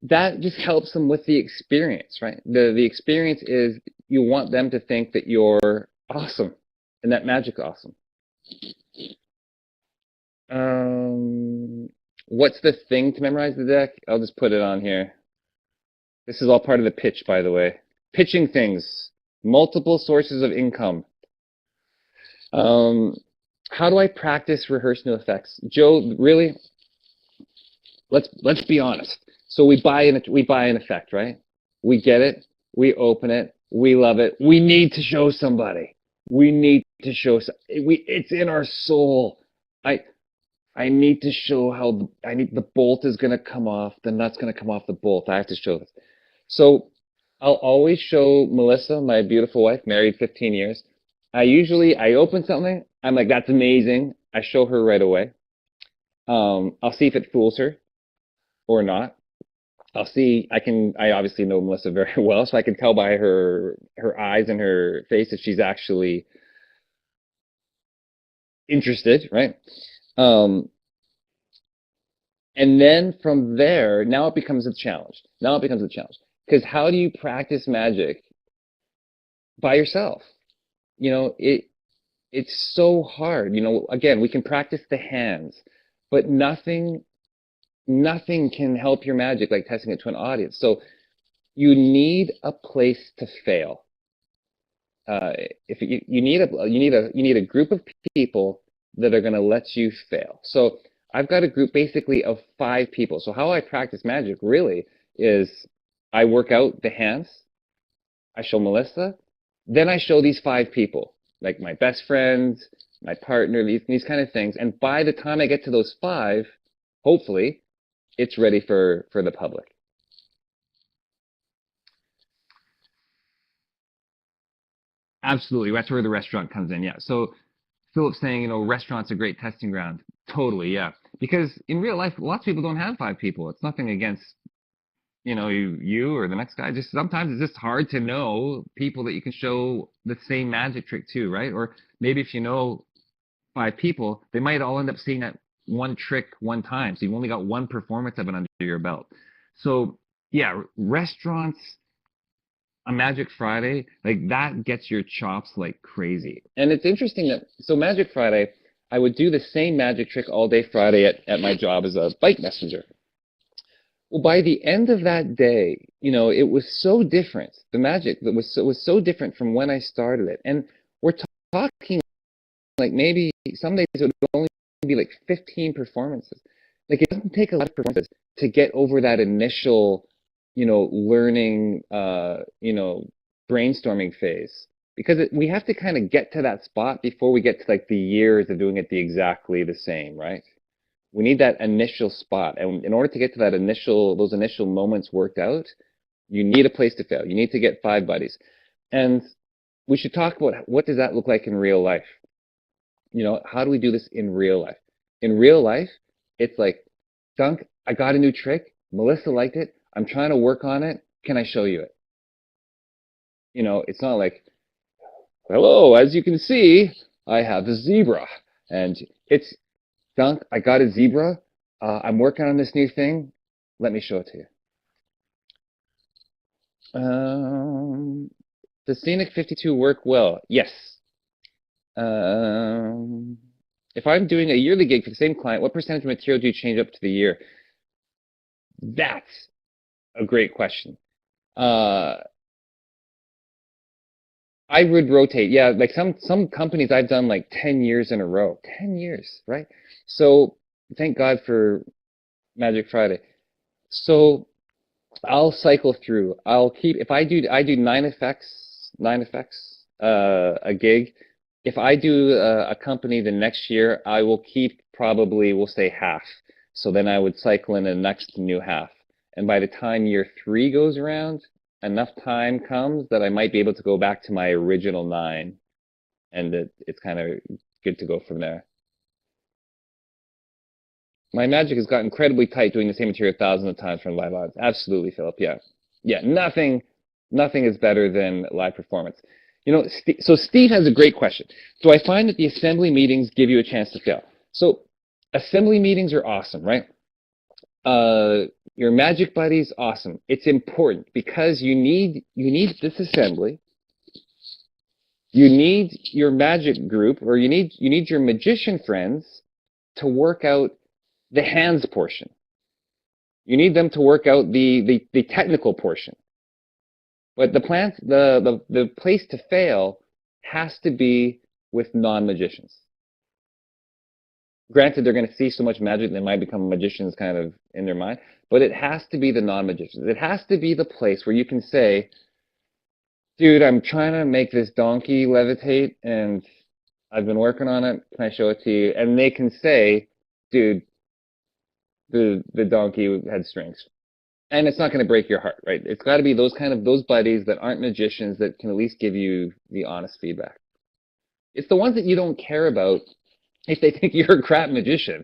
that just helps them with the experience, right? The experience is you want them to think that you're awesome and that magic's awesome. What's the thing to memorize the deck? I'll just put it on here. This is all part of the pitch, by the way. Pitching things, multiple sources of income. How do I practice rehearse new effects? Joe, really? Let's be honest. So we buy an effect, right? We get it, we open it, we love it. We need to show somebody. We need to show. It's in our soul. I need to show how the bolt is going to come off. The nut's going to come off the bolt. I have to show this. So I'll always show Melissa, my beautiful wife, married 15 years. I open something. I'm like, that's amazing. I show her right away. I'll see if it fools her or not. I obviously know Melissa very well, so I can tell by her eyes and her face if she's actually interested, right? And then from there, now it becomes a challenge. Because how do you practice magic by yourself? It's so hard. Again, we can practice the hands, but nothing can help your magic like testing it to an audience. So you need a place to fail. If you need a group of people that are going to let you fail. So I've got a group basically of 5 people. So how I practice magic really is I work out the hands, I show Melissa, then I show these 5 people, like my best friend, my partner, these kind of things. And by the time I get to those 5, hopefully, it's ready for the public. Absolutely, that's where the restaurant comes in, yeah. So Philip's saying, restaurant's a great testing ground. Totally, yeah. Because in real life, lots of people don't have 5 people. It's nothing against, you or the next guy. Just sometimes it's just hard to know people that you can show the same magic trick to, right? Or maybe if you know 5 people, they might all end up seeing that one trick one time. So you've only got one performance of it under your belt. So yeah, restaurants, a Magic Friday, like that gets your chops like crazy. And it's interesting that, so Magic Friday, I would do the same magic trick all day Friday at my job as a bike messenger. Well, by the end of that day, it was so different. The magic that was so different from when I started it. And we're talking like maybe some days it would only be like 15 performances. Like it doesn't take a lot of performances to get over that initial, learning, brainstorming phase. Because we have to kind of get to that spot before we get to like the years of doing it exactly the same, right? We need that initial spot. And in order to get to those initial moments worked out, you need a place to fail. You need to get 5 buddies. And we should talk about what does that look like in real life? How do we do this in real life? In real life, it's like, Dunk, I got a new trick. Melissa liked it. I'm trying to work on it. Can I show you it? It's not like, hello, as you can see, I have a zebra. And it's, Dunk, I got a zebra. I'm working on this new thing. Let me show it to you. Does Scenic 52 work well? Yes. If I'm doing a yearly gig for the same client, what percentage of material do you change up to the year? That's a great question. I would rotate. Yeah, like some companies I've done like 10 years in a row. 10 years, right? So thank God for Magic Friday. So I'll cycle through. I'll keep if I do nine effects a gig. If I do a company the next year, I will keep probably we'll say half. So then I would cycle in the next new half. And by the time year 3 goes around, enough time comes that I might be able to go back to my original 9, and it's kind of good to go from there. My magic has got incredibly tight doing the same material thousands of times from live audience. Absolutely, Philip. Yeah. Yeah, nothing is better than live performance. You know, so Steve has a great question. Do I find that the assembly meetings give you a chance to fail? So assembly meetings are awesome, right? Your magic buddies, awesome. It's important because you need this assembly. You need your magic group, or you need your magician friends to work out the hands portion. You need them to work out the technical portion. But the place to fail has to be with non-magicians. Granted, they're going to see so much magic they might become magicians kind of in their mind, but it has to be the non-magicians. It has to be the place where you can say, dude, I'm trying to make this donkey levitate and I've been working on it. Can I show it to you? And they can say, dude, the donkey had strings. And it's not going to break your heart, right? It's got to be those buddies that aren't magicians that can at least give you the honest feedback. It's the ones that you don't care about if they think you're a crap magician.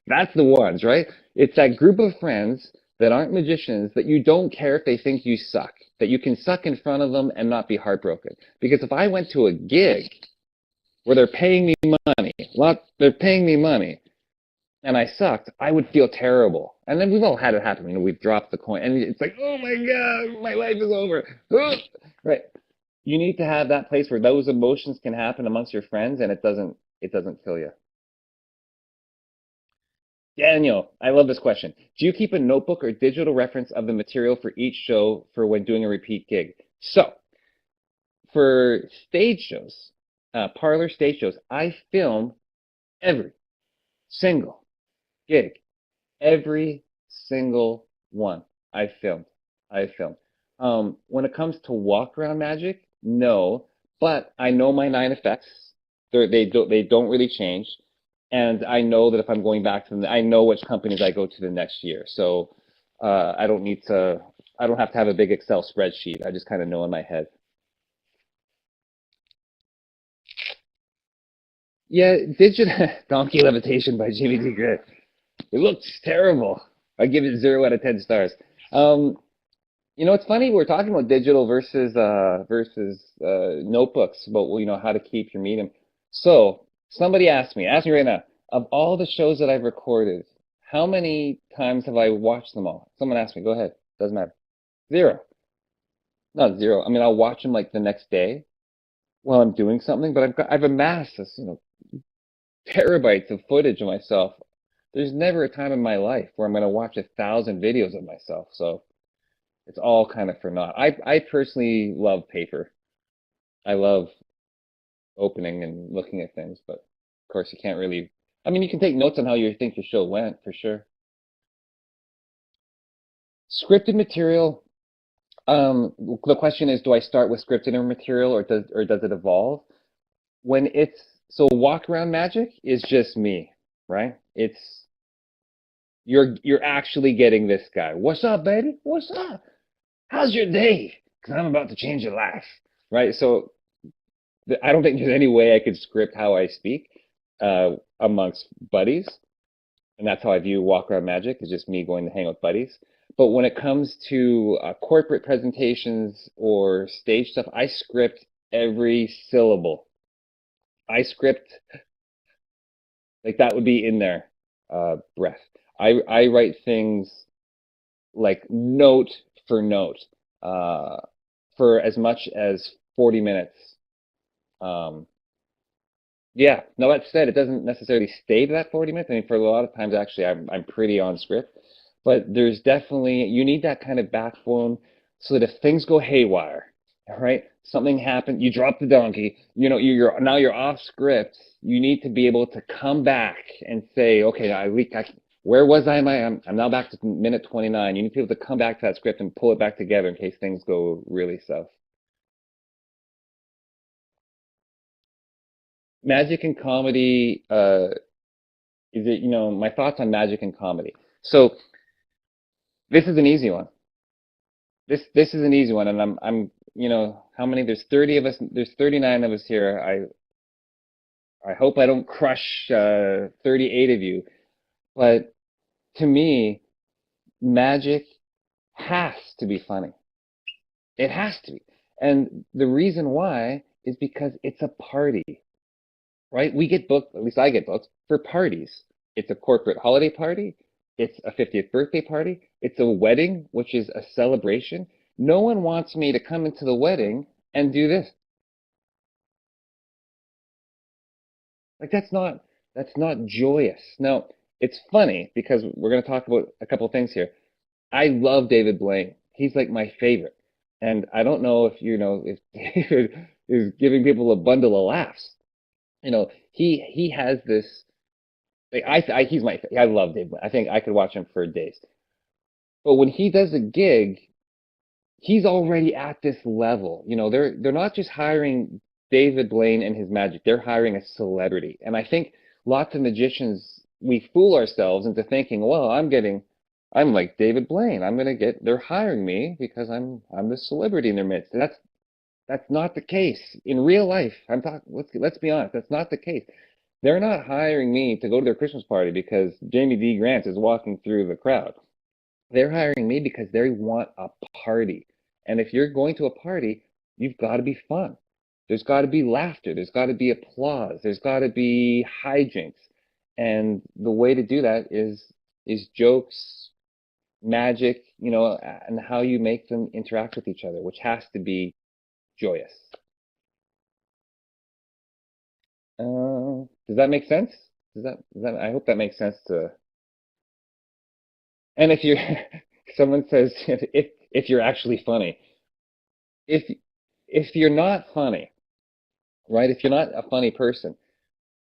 That's the ones, right? It's that group of friends that aren't magicians that you don't care if they think you suck, that you can suck in front of them and not be heartbroken. Because if I went to a gig where they're paying me money, and I sucked, I would feel terrible. And then we've all had it happen. You know, we've dropped the coin, and it's like, oh my God, my life is over. Right? You need to have that place where those emotions can happen amongst your friends, and it doesn't kill you. Daniel, I love this question. Do you keep a notebook or digital reference of the material for each show for when doing a repeat gig? So, for stage shows, parlor stage shows, I film every single gig. Every single one I filmed. When it comes to walk around magic, no, but I know my 9 effects. They don't really change, and I know that if I'm going back to them, I know which companies I go to the next year. So I don't have to have a big Excel spreadsheet. I just kind of know in my head. Yeah, digital donkey levitation by Jimmy D. Grit. It looks terrible. I give it 0 out of 10 stars. You know, it's funny we're talking about digital versus notebooks about how to keep your medium. So somebody ask me right now, of all the shows that I've recorded, how many times have I watched them all? Someone asked me. Go ahead. Doesn't matter. 0. Not 0. I mean, I'll watch them like the next day while I'm doing something, but I've amassed this, terabytes of footage of myself. There's never a time in my life where I'm going to watch 1,000 videos of myself. So it's all kind of for naught. I personally love paper. I love opening and looking at things, but of course you can't really. I mean, you can take notes on how you think your show went, for sure. Scripted material. The question is, do I start with scripted material or does it evolve? When it's so walk around magic is just me, right? It's you're actually getting this guy. What's up, baby? What's up? How's your day? Because I'm about to change your life, right? So I don't think there's any way I could script how I speak amongst buddies, and that's how I view walk around magic, is just me going to hang out with buddies. But when it comes to corporate presentations or stage stuff, I script every syllable. I script Like that would be in there. Breath. I write things like note for note for as much as 40 minutes. Um, yeah, no, that said, it doesn't necessarily stay to that 40 minutes. I mean, for a lot of times, actually, I'm pretty on script, but there's definitely, you need that kind of backbone so that if things go haywire, all right, something happened, you drop the donkey, you know, now you're off script. You need to be able to come back and say, okay, where was I? I'm now back to minute 29. You need to be able to come back to that script and pull it back together in case things go really south. Magic and comedy, is it, my thoughts on magic and comedy. So this is an easy one. This is an easy one, and how many? There's 30 of us. There's 39 of us here. I hope I don't crush 38 of you. But to me, magic has to be funny. It has to be. And the reason why is because it's a party, right? We get booked, at least I get booked, for parties. It's a corporate holiday party. It's a 50th birthday party. It's a wedding, which is a celebration. No one wants me to come into the wedding and do this. Like that's not joyous. Now, it's funny because we're going to talk about a couple of things here. I love David Blaine. He's like my favorite. And I don't know if David is giving people a bundle of laughs. He has this. Like, I love Dave. I think I could watch him for days. But when he does a gig, he's already at this level. They're not just hiring David Blaine and his magic. They're hiring a celebrity. And I think lots of magicians, we fool ourselves into thinking, well, I'm like David Blaine. They're hiring me because I'm the celebrity in their midst. And that's not the case in real life. Let's be honest. That's not the case. They're not hiring me to go to their Christmas party because Jamie D. Grant is walking through the crowd. They're hiring me because they want a party. And if you're going to a party, you've got to be fun. There's got to be laughter. There's got to be applause. There's got to be hijinks. And the way to do that is jokes, magic, and how you make them interact with each other, which has to be joyous. Does that make sense? I hope that makes sense to. And if you're, someone says if you're actually funny, if if you're not funny, right? If you're not a funny person,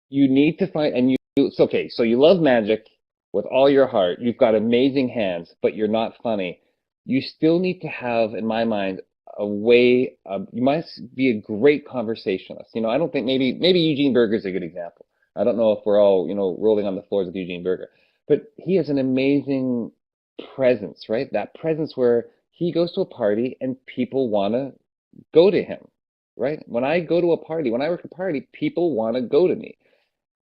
you need to find it's okay. So you love magic with all your heart. You've got amazing hands, but you're not funny. You still need to have, in my mind, a way. You must be a great conversationalist. I don't think maybe Eugene Berger is a good example. I don't know if we're all rolling on the floors with Eugene Berger, but he has an amazing presence, right? That presence where he goes to a party and people want to go to him, right? When I go to a party, when I work a party, people want to go to me.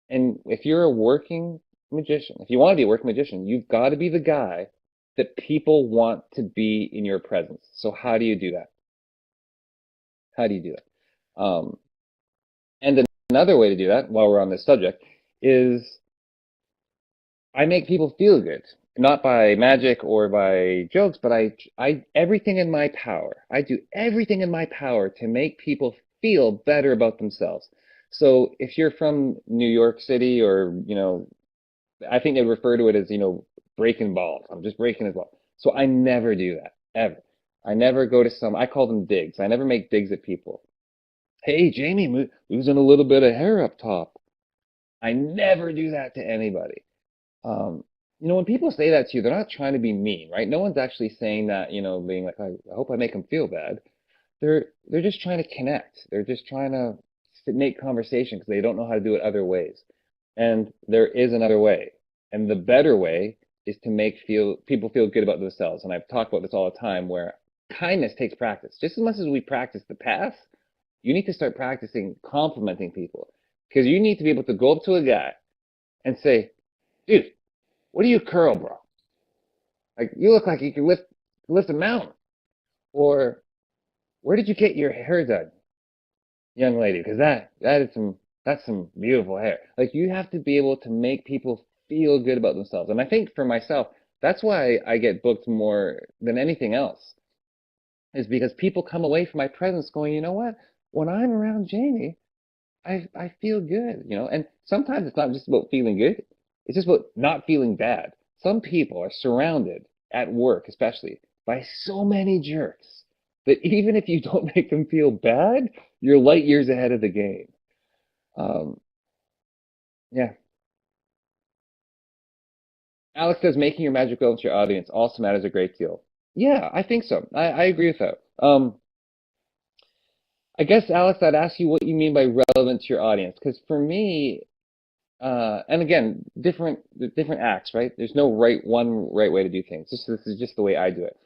And if you're a working magician, if you want to be a working magician, you've got to be the guy that people want to be in your presence. So how do you do that? How do you do that? And another way to do that, while we're on this subject, is I make people feel good, not by magic or by jokes, but I everything in my power. I do everything in my power to make people feel better about themselves. So if you're from New York City, or I think they refer to it as breaking balls. I'm just breaking his ball. So I never do that ever. I never go to I call them digs. I never make digs at people. Hey, Jamie, losing a little bit of hair up top. I never do that to anybody. Um, when people say that to you, they're not trying to be mean, right? No one's actually saying that, being like, I hope I make them feel bad. They're just trying to connect. They're just trying to make conversation because they don't know how to do it other ways. And there is another way. And the better way is to make people feel good about themselves. And I've talked about this all the time, where kindness takes practice. Just as much as we practice the pass, you need to start practicing complimenting people. Because you need to be able to go up to a guy and say, dude, what do you curl, bro? Like, you look like you can lift a mountain. Or, where did you get your hair done, young lady? Because that is some That's some beautiful hair. Like you have to be able to make people feel good about themselves. And I think for myself, that's why I get booked more than anything else, is because people come away from my presence going, you know what? When I'm around Jamie, I feel good, you know. And sometimes it's not just about feeling good, it's just about not feeling bad. Some people are surrounded at work, especially, by so many jerks that even if you don't make them feel bad, you're light years ahead of the game. Um, yeah. Alex says making your magic relevant to your audience also matters a great deal. Yeah, I think so. I agree with that. I guess, Alex, I'd ask you what you mean by relevant to your audience, because for me, and again, different acts, right? There's no one right way to do things. This is just the way I do it.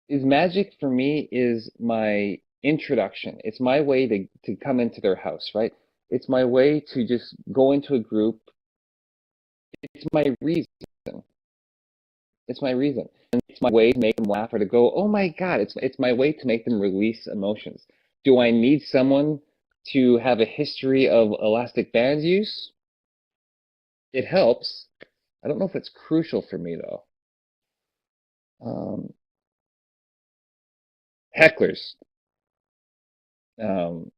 Is magic for me is my introduction. It's my way to come into their house, right? It's my way to just go into a group. It's my reason. It's my reason. And it's my way to make them laugh or to go, oh my God. It's my way to make them release emotions. Do I need someone to have a history of elastic band use? It helps. I don't know if it's crucial for me though. Um, hecklers. Um,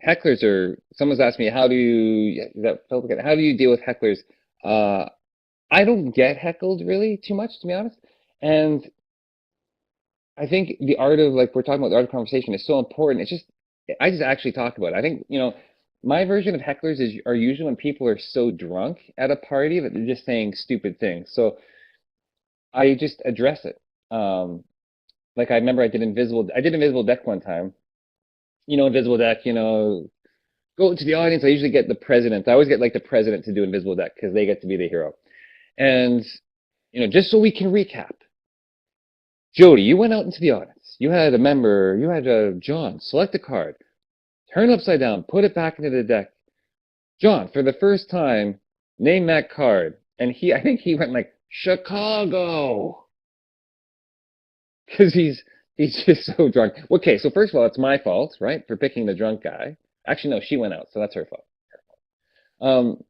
hecklers are. Someone's asked me, how do you? That felt good. How do you deal with hecklers? Uh, I don't get heckled really too much, to be honest. And I think the art of, like we're talking about, the art of conversation is so important. It's just I just actually talk about it. I think, my version of hecklers are usually when people are so drunk at a party that they're just saying stupid things. So I just address it. Like I remember I did Invisible Deck one time. Invisible Deck, go to the audience. I usually get the president. I always get like the president to do Invisible Deck because they get to be the hero. And, just so we can recap, Jody, you went out into the audience. You had John select a card, turn it upside down, put it back into the deck. John, for the first time, name that card. And I think he went like, Chicago. Because he's just so drunk. Okay, so first of all, it's my fault, right, for picking the drunk guy. Actually, no, she went out, so that's her fault. Um,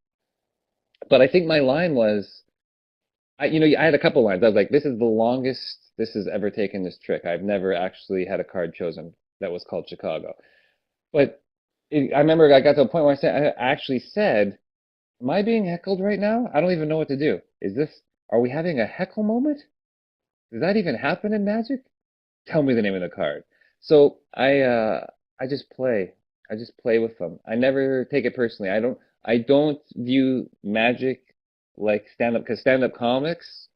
but I think my line was, I had a couple lines. I was like, this is the longest this has ever taken this trick. I've never actually had a card chosen that was called Chicago. But I remember I got to a point where I actually said, am I being heckled right now? I don't even know what to do. Are we having a heckle moment? Does that even happen in Magic? Tell me the name of the card. So I just play. I just play with them. I never take it personally. I don't view Magic like stand up, because stand up comics,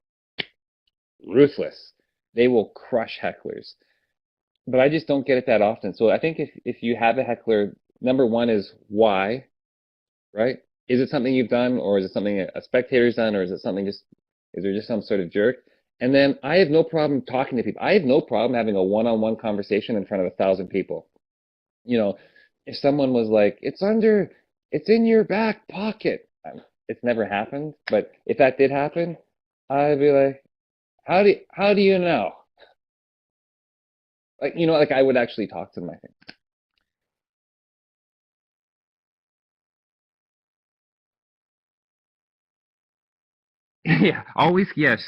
ruthless. They will crush hecklers. But I just don't get it that often. So I think if you have a heckler, number one is why, right? Is it something you've done, or is it something a spectator's done, or is there just some sort of jerk? And then I have no problem talking to people. I have no problem having a one-on-one conversation in front of 1,000 people. You know, if someone was like, it's in your back pocket. It's never happened, but if that did happen, I'd be like, how do you know? Like, like I would actually talk to them, I think. Yeah, always, yes,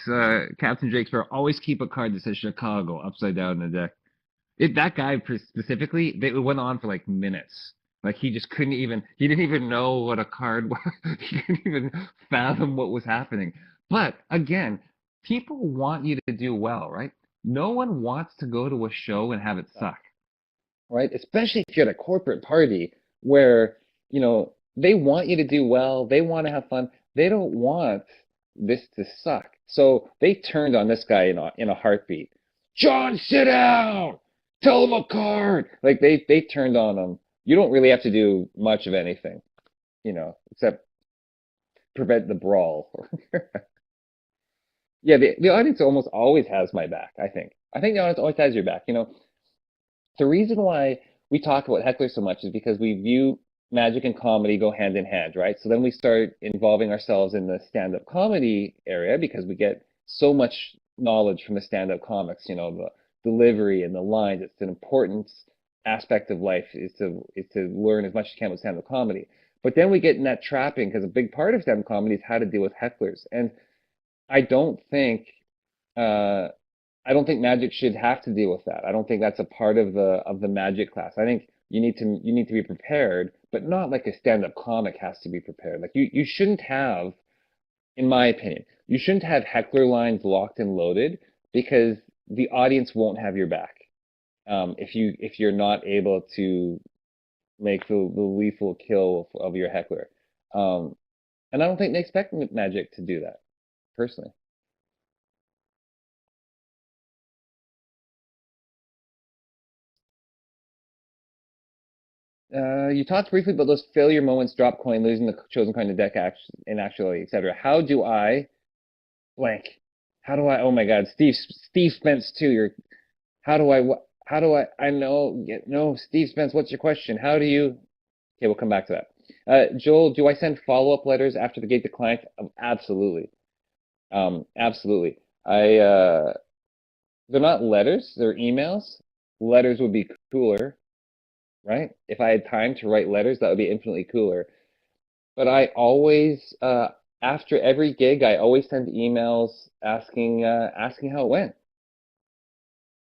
Captain Drakespeare, always keep a card that says Chicago upside down in the deck. That guy specifically, it went on for like minutes. Like he didn't even know what a card was. He didn't even fathom what was happening. But again, people want you to do well, right? No one wants to go to a show and have it suck, right? Especially if you're at a corporate party where, they want you to do well, they want to have fun. They don't want this to suck. So they turned on this guy in a heartbeat. John, sit down. Tell him a card. Like they turned on him. You don't really have to do much of anything, except prevent the brawl. Yeah, the audience almost always has my back, I think. I think the audience always has your back. The reason why we talk about hecklers so much is because we view magic and comedy go hand in hand, right? So then we start involving ourselves in the stand-up comedy area because we get so much knowledge from the stand-up comics, the delivery and the lines. It's an important aspect of life is to learn as much as you can with stand-up comedy. But then we get in that trapping because a big part of stand-up comedy is how to deal with hecklers. And I don't think uh, I don't think magic should have to deal with that. I don't think that's a part of the magic class. I think you need to be prepared, but not like a stand-up comic has to be prepared. Like you shouldn't have, in my opinion, you shouldn't have heckler lines locked and loaded because the audience won't have your back. If you're not able to make the lethal kill of your heckler. Um, and I don't think they expect magic to do that, personally. You talked briefly about those failure moments, drop coin, losing the chosen coin to deck in actuality, etc. How do I blank? How do I? Oh my God, Steve Spence too. How do I? How do I know. No, Steve Spence. What's your question? How do you? Okay, we'll come back to that. Joel, do I send follow-up letters after the gate to clients? Absolutely. Absolutely. They're not letters, they're emails. Letters would be cooler, right? If I had time to write letters, that would be infinitely cooler. But I always, after every gig, I always send emails asking how it went.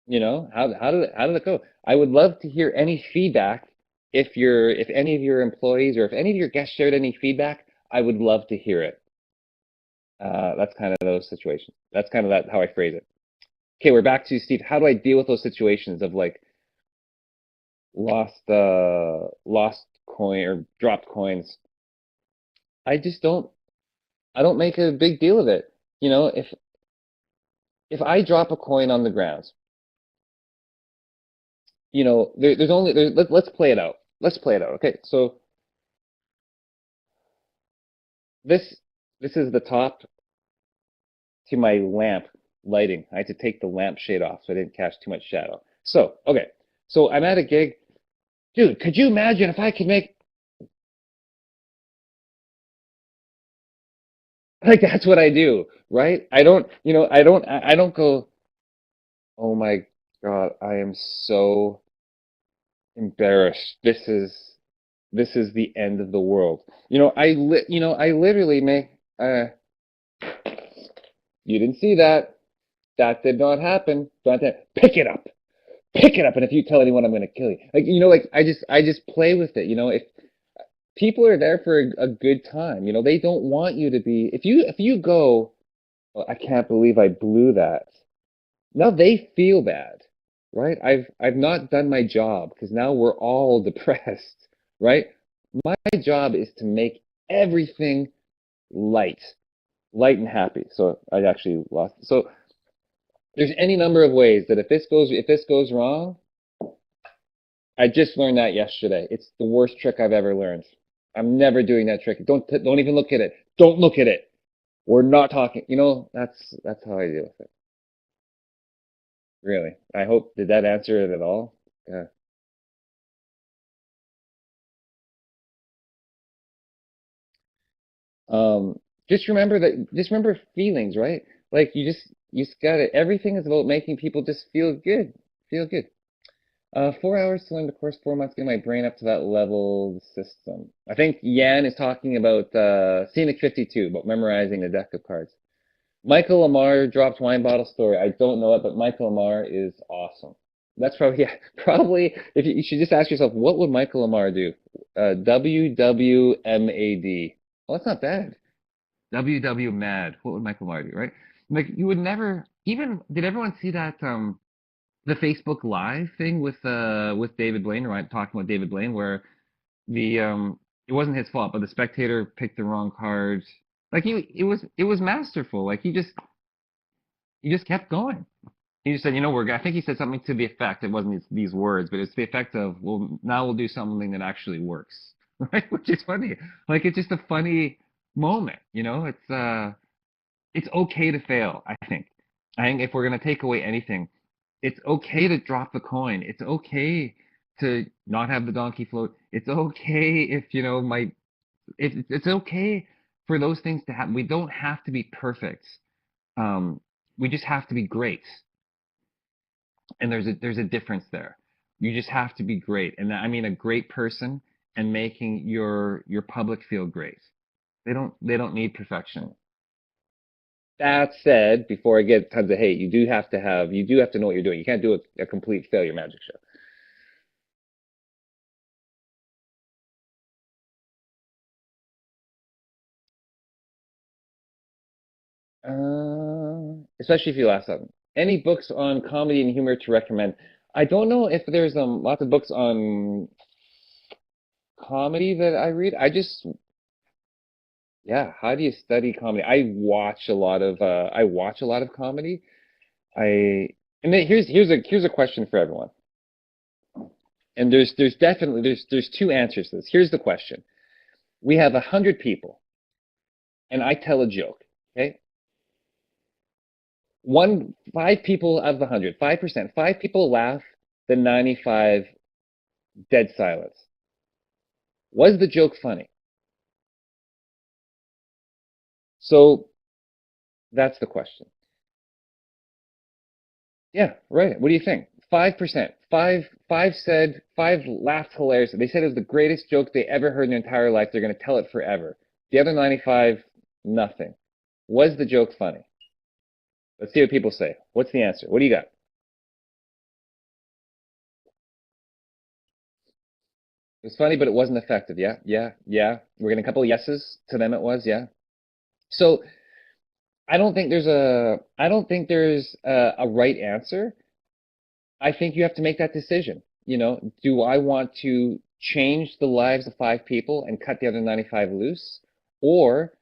You know, how did it go? I would love to hear any feedback. If any of your employees or if any of your guests shared any feedback, I would love to hear it. That's kind of those situations. That's kind of how I phrase it. Okay, we're back to Steve. How do I deal with those situations of like lost coin or dropped coins? I just I don't make a big deal of it. You know, if I drop a coin on the ground, you know, there's only let's play it out. Let's play it out. Okay, so this this is the top to my lamp lighting. I had to take the lamp shade off so I didn't cast too much shadow. So, okay. So I'm at a gig. Dude, could you imagine if I could make like that's what I do, right? I don't, you know, I don't go, "Oh my God, I am so embarrassed. This is the end of the world." You know, I literally make you didn't see that. That did not happen. Don't pick it up. Pick it up, and if you tell anyone, I'm going to kill you. Like, you know, like I just play with it. You know, if people are there for a good time, you know, they don't want you to be. If you go, "Oh, I can't believe I blew that." Now they feel bad, right? I've not done my job because now we're all depressed, right? My job is to make everything light, light and happy. So I actually lost. So there's any number of ways that if this goes wrong, I just learned that yesterday. It's the worst trick I've ever learned. I'm never doing that trick. Don't even look at it. Don't look at it. We're not talking. You know, that's how I deal with it. Really. I hope did that answer it at all? Yeah. Um, just remember feelings, right? Like you just got it. Everything is about making people just feel good. Feel good. 4 hours to learn the course, 4 months, get my brain up to that level system. I think Yan is talking about Scenic 52, about memorizing the deck of cards. Michael Lamar dropped Wine Bottle Story. I don't know it, but Michael Lamar is awesome. That's probably, yeah, probably, if you should just ask yourself, what would Michael Lamar do? WWMAD. Oh, that's not bad. WW Mad. What would Michael Lamar do, right? Like, you would never, even, did everyone see that, the Facebook Live thing with David Blaine, right? Talking about David Blaine, where the it wasn't his fault, but the spectator picked the wrong card. Like it was masterful. Like he just kept going. He just said, you know, I think he said something to the effect. It wasn't these words, but it's the effect of, well, now we'll do something that actually works, right? Which is funny. Like it's just a funny moment, you know. It's okay to fail. I think if we're gonna take away anything, it's okay to drop the coin. It's okay to not have the donkey float. It's okay if you know it's okay for those things to happen. We don't have to be perfect. Um, we just have to be great. And there's a difference there. You just have to be great. And I mean a great person and making your public feel great. They don't need perfection. That said, before I get tons of hate, you do have to know what you're doing. You can't do a complete failure magic show. Especially if you laugh at them. Any books on comedy and humor to recommend? I don't know if there's lots of books on comedy that I read. Yeah, how do you study comedy? I watch a lot of comedy. I and then here's a question for everyone. And there's definitely there's two answers to this. Here's the question. We have 100 people, and I tell a joke. Okay, five people out of the 100, 5%, five people laugh, the 95 dead silence. Was the joke funny? So that's the question. Yeah, right. What do you think? 5%. Five laughed hilarious. They said it was the greatest joke they ever heard in their entire life. They're going to tell it forever. The other 95, nothing. Was the joke funny? Let's see what people say. What's the answer? What do you got? It was funny, but it wasn't effective. Yeah, yeah, yeah. We're getting a couple of yeses. To them, it was. Yeah. So I don't think there's a right answer. I think you have to make that decision. You know, do I want to change the lives of five people and cut the other 95 loose? Or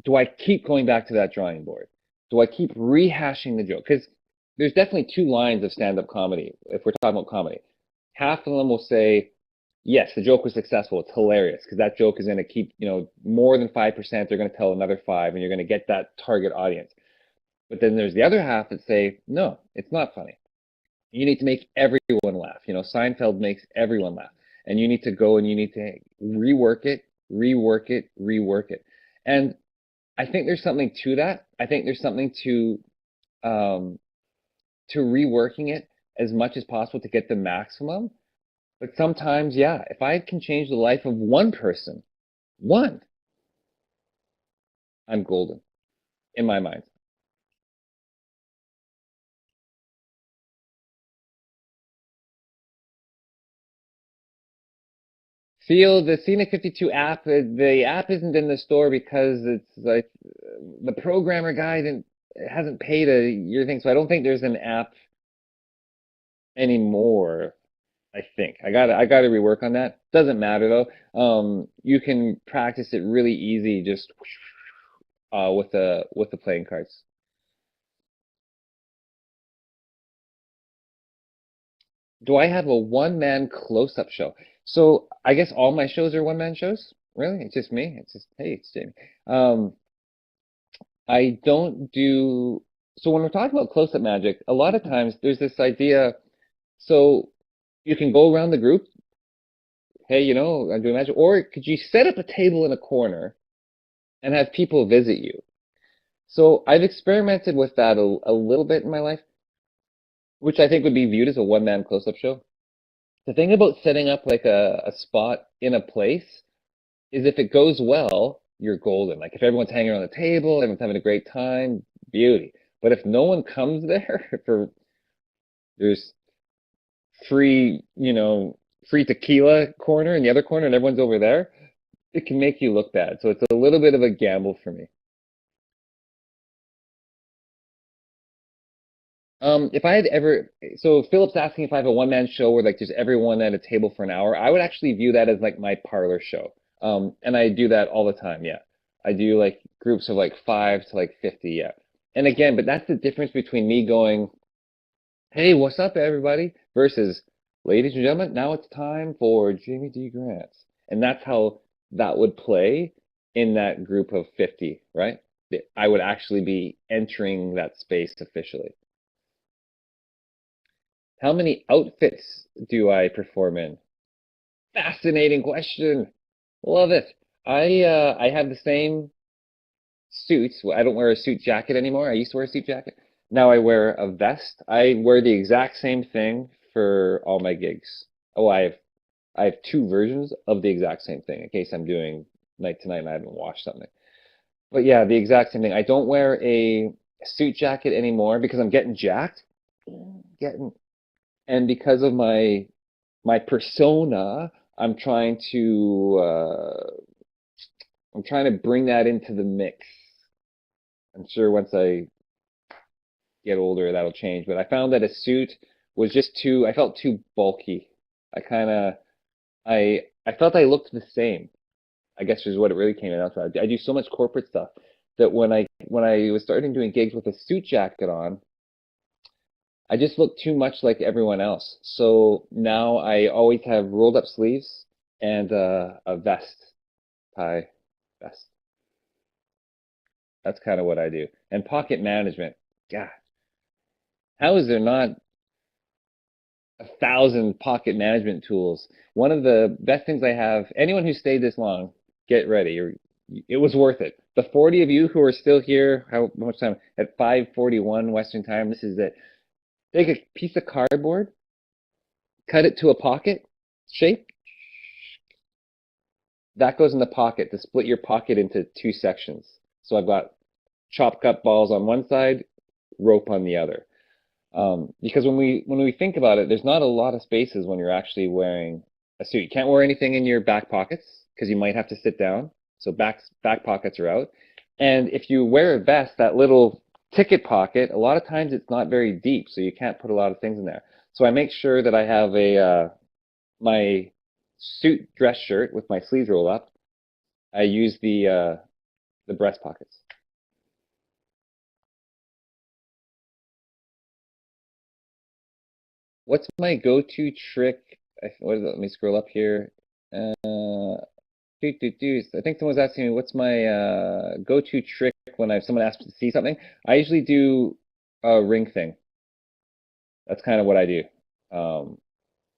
do I keep going back to that drawing board? Do I keep rehashing the joke? Because there's definitely two lines of stand-up comedy, if we're talking about comedy. Half of them will say, yes, the joke was successful. It's hilarious because that joke is going to keep, more than 5%. They're going to tell another five, and you're going to get that target audience. But then there's the other half that say, no, it's not funny. You need to make everyone laugh. Seinfeld makes everyone laugh. And you need to go and you need to rework it, rework it, rework it. And I think there's something to that. I think there's something um, to reworking it as much as possible to get the maximum. But sometimes, yeah, if I can change the life of one person, one, I'm golden in my mind. Feel the Scenic 52 app, the app isn't in the store because it's like the programmer guy hasn't paid a year thing, so I don't think there's an app anymore. I think I gotta rework on that. Doesn't matter though. You can practice it really easy just with the playing cards. Do I have a one-man close-up show? So I guess all my shows are one-man shows? Really? It's just me? It's just, hey, it's Jamie. Um, I don't do, so when we're talking about close-up magic, a lot of times there's this idea, so you can go around the group, hey, I'm doing magic, or could you set up a table in a corner and have people visit you? So I've experimented with that a little bit in my life, which I think would be viewed as a one-man close-up show. The thing about setting up like a spot in a place is if it goes well, you're golden. Like if everyone's hanging around the table, everyone's having a great time, beauty. But if no one comes there for there's free, free tequila corner in the other corner and everyone's over there, it can make you look bad. So it's a little bit of a gamble for me. If I had ever, so Philip's asking if I have a one-man show where like there's everyone at a table for an hour, I would actually view that as like my parlor show. And I do that all the time, yeah. I do like groups of like 5 to like 50, yeah. And again, but that's the difference between me going, hey, what's up, everybody? Versus, ladies and gentlemen, now it's time for Jamie D. Grant. And that's how that would play in that group of 50, right? I would actually be entering that space officially. How many outfits do I perform in? Fascinating question. Love it. I have the same suits. Well, I don't wear a suit jacket anymore. I used to wear a suit jacket. Now I wear a vest. I wear the exact same thing for all my gigs. Oh, I have I have two versions of the exact same thing in case I'm doing night to night and I haven't washed something. But yeah, the exact same thing. I don't wear a suit jacket anymore because I'm getting jacked. Getting and because of my persona, I'm trying to bring that into the mix. I'm sure once I get older that'll change, but I found that a suit was just too, I felt too bulky. I kind of I felt I looked the same. I guess is what it really came down to. I do so much corporate stuff that when I was starting doing gigs with a suit jacket on, I just looked too much like everyone else. So now I always have rolled up sleeves and a vest, tie vest. That's kind of what I do. And pocket management. God, how is there not 1,000 pocket management tools? One of the best things I have, anyone who stayed this long, get ready. It was worth it. The 40 of you who are still here, how much time? At 5:41 Western time, this is it. Take a piece of cardboard, cut it to a pocket shape. That goes in the pocket to split your pocket into two sections. So I've got chopped up balls on one side, rope on the other. Because when we think about it, there's not a lot of spaces when you're actually wearing a suit. You can't wear anything in your back pockets because you might have to sit down. So back pockets are out. And if you wear a vest, that little ticket pocket, a lot of times it's not very deep, so you can't put a lot of things in there. So I make sure that I have a my suit dress shirt with my sleeves rolled up. I use the breast pockets. What's my go-to trick? What is it? Let me scroll up here. I think someone's asking me what's my go-to trick when someone asks me to see something. I usually do a ring thing. That's kind of what I do.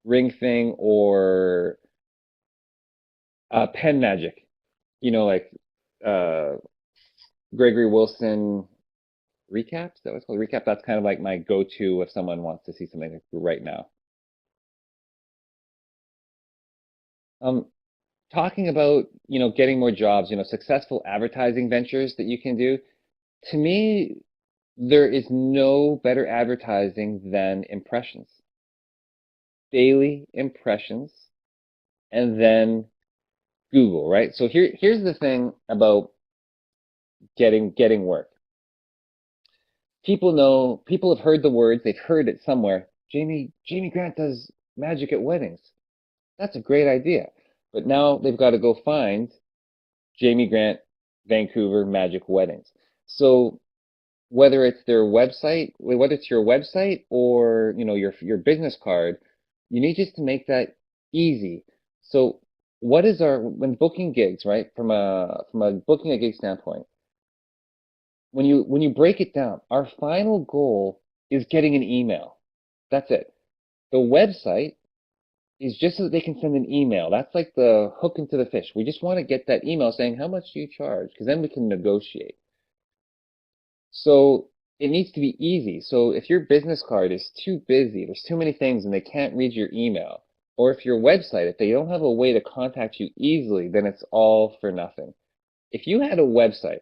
Ring thing or pen magic. You know, like uh, Gregory Wilson recap. Is that what it's called? Recap. That's kind of like my go-to if someone wants to see something right now. Um, Talking about, getting more jobs, successful advertising ventures that you can do. To me, there is no better advertising than impressions, daily impressions, and then Google, right? So here's the thing about getting work. People have heard the words, they've heard it somewhere. Jamie Grant does magic at weddings. That's a great idea. But now they've got to go find Jamie Grant, Vancouver Magic Weddings. So whether it's your website or your business card, you need just to make that easy. So when booking gigs, right? From a booking a gig standpoint, when you break it down, our final goal is getting an email. That's it. The website is just so that they can send an email. That's like the hook into the fish. We just want to get that email saying how much do you charge, because then we can negotiate. So it needs to be easy. So if your business card is too busy, there's too many things and they can't read your email, or if your website, if they don't have a way to contact you easily, then it's all for nothing. If you had a website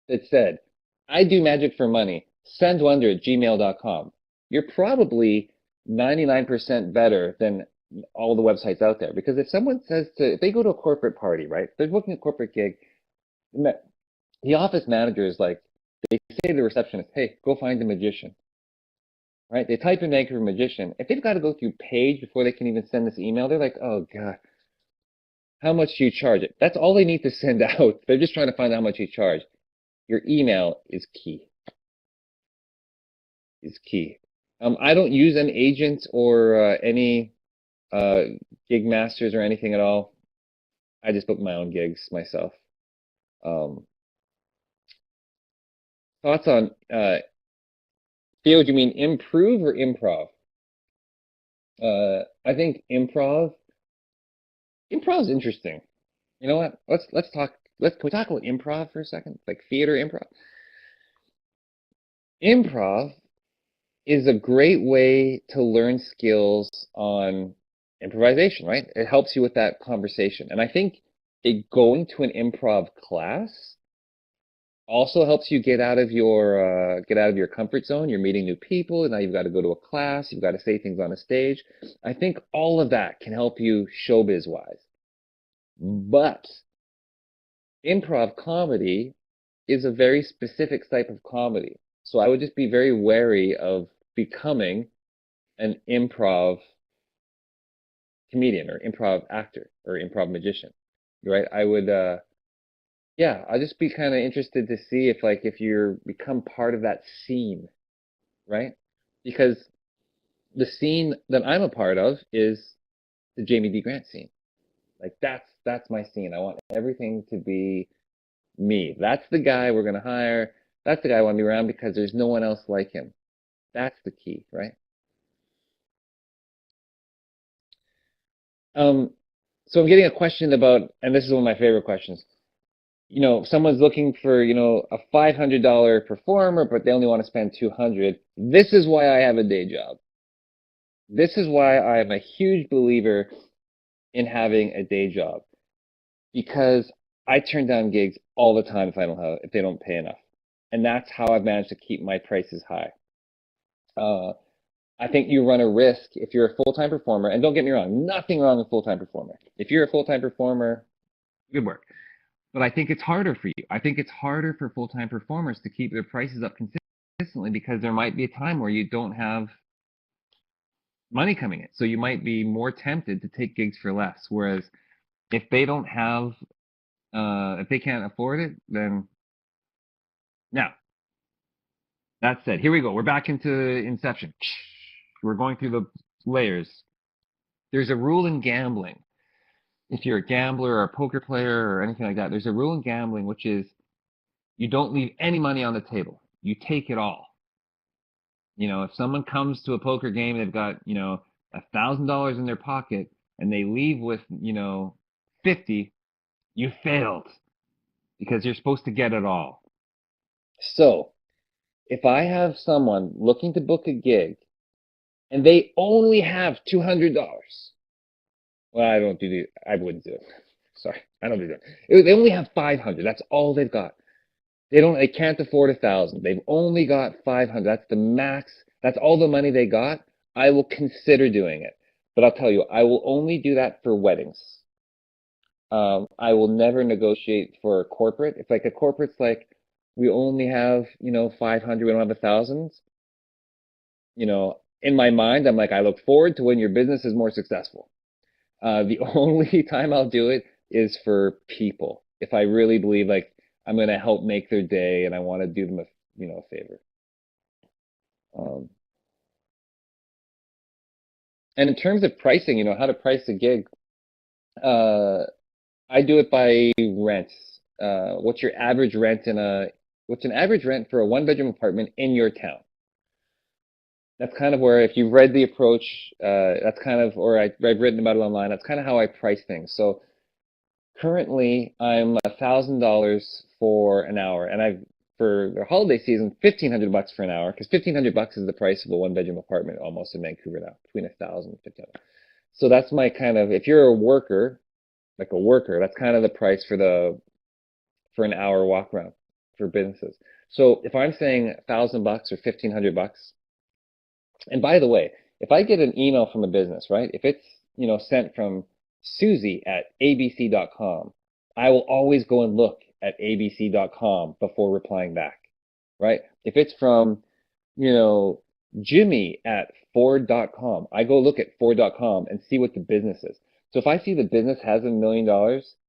that said, I do magic for money, sendwonder@gmail.com, you're probably 99% better than all the websites out there. Because if they go to a corporate party, right? If they're booking a corporate gig, the office manager is like, they say to the receptionist, hey, go find a magician, right? They type in Vancouver magician. If they've got to go through Page before they can even send this email, they're like, oh God, how much do you charge it? That's all they need to send out. They're just trying to find out how much you charge. Your email is key. Is key. I don't use an agent or any gig masters or anything at all. I just book my own gigs myself. Um, Thoughts on Theo? Do you mean improve or improv? I think improv. Improv is interesting. You know what? Let's talk. Can we talk about improv for a second? Like theater improv. Improv is a great way to learn skills on improvisation, right? It helps you with that conversation. And I think going to an improv class also helps you get out of your comfort zone. You're meeting new people, and now you've got to go to a class, you've got to say things on a stage. I think all of that can help you showbiz wise. But improv comedy is a very specific type of comedy. So I would just be very wary of becoming an improv comedian or improv actor or improv magician, right? I would, yeah, I'll just be kind of interested to see if you're become part of that scene, right? Because the scene that I'm a part of is the Jamie D. Grant scene. Like that's my scene. I want everything to be me. That's the guy we're gonna hire. That's the guy I want to be around because there's no one else like him. That's the key, right? Um, so I'm getting a question about, and this is one of my favorite questions. Someone's looking for, a $500 performer, but they only want to spend 200. This is why I have a day job. This is why I am a huge believer in having a day job because I turn down gigs all the time if they don't pay enough. And that's how I've managed to keep my prices high. Uh, I think you run a risk if you're a full-time performer, and don't get me wrong, nothing wrong with full-time performer. If you're a full-time performer, good work. But I think it's harder for you. I think it's harder for full-time performers to keep their prices up consistently because there might be a time where you don't have money coming in. So you might be more tempted to take gigs for less. Whereas if they don't have, if they can't afford it, then now, that said, here we go. We're back into Inception. We're going through the layers. There's a rule in gambling. If you're a gambler or a poker player or anything like that, there's a rule in gambling which is you don't leave any money on the table. You take it all. If someone comes to a poker game, they've got, $1,000 in their pocket and they leave with, 50, you failed because you're supposed to get it all. So if I have someone looking to book a gig and they only have $200, well, I wouldn't do it. Sorry, I don't do that. They only have 500. That's all they've got. They can't afford 1,000. They've only got 500. That's the max. That's all the money they got. I will consider doing it. But I'll tell you, I will only do that for weddings. I will never negotiate for a corporate. If like a corporate's like, we only have, 500, we don't have 1,000. In my mind, I'm like, I look forward to when your business is more successful. The only time I'll do it is for people. If I really believe like I'm going to help make their day and I want to do them a favor. And in terms of pricing, how to price a gig, I do it by rent. What's an average rent for a one-bedroom apartment in your town? That's kind of where, if you've read the approach, that's kind of, or I've written about it online, that's kind of how I price things. So currently, I'm $1,000 for an hour, and for the holiday season, $1,500 for an hour, because $1,500 is the price of a one-bedroom apartment almost in Vancouver now, between 1,000 and 1,500. So that's my kind of, if you're a worker, like a worker, that's kind of the price for an hour walk around for businesses. So if I'm saying $1,000 or $1,500, and by the way, if I get an email from a business, right? If it's, sent from Susie at abc.com, I will always go and look at abc.com before replying back, right? If it's from, Jimmy at Ford.com, I go look at Ford.com and see what the business is. So if I see the business has $1 million,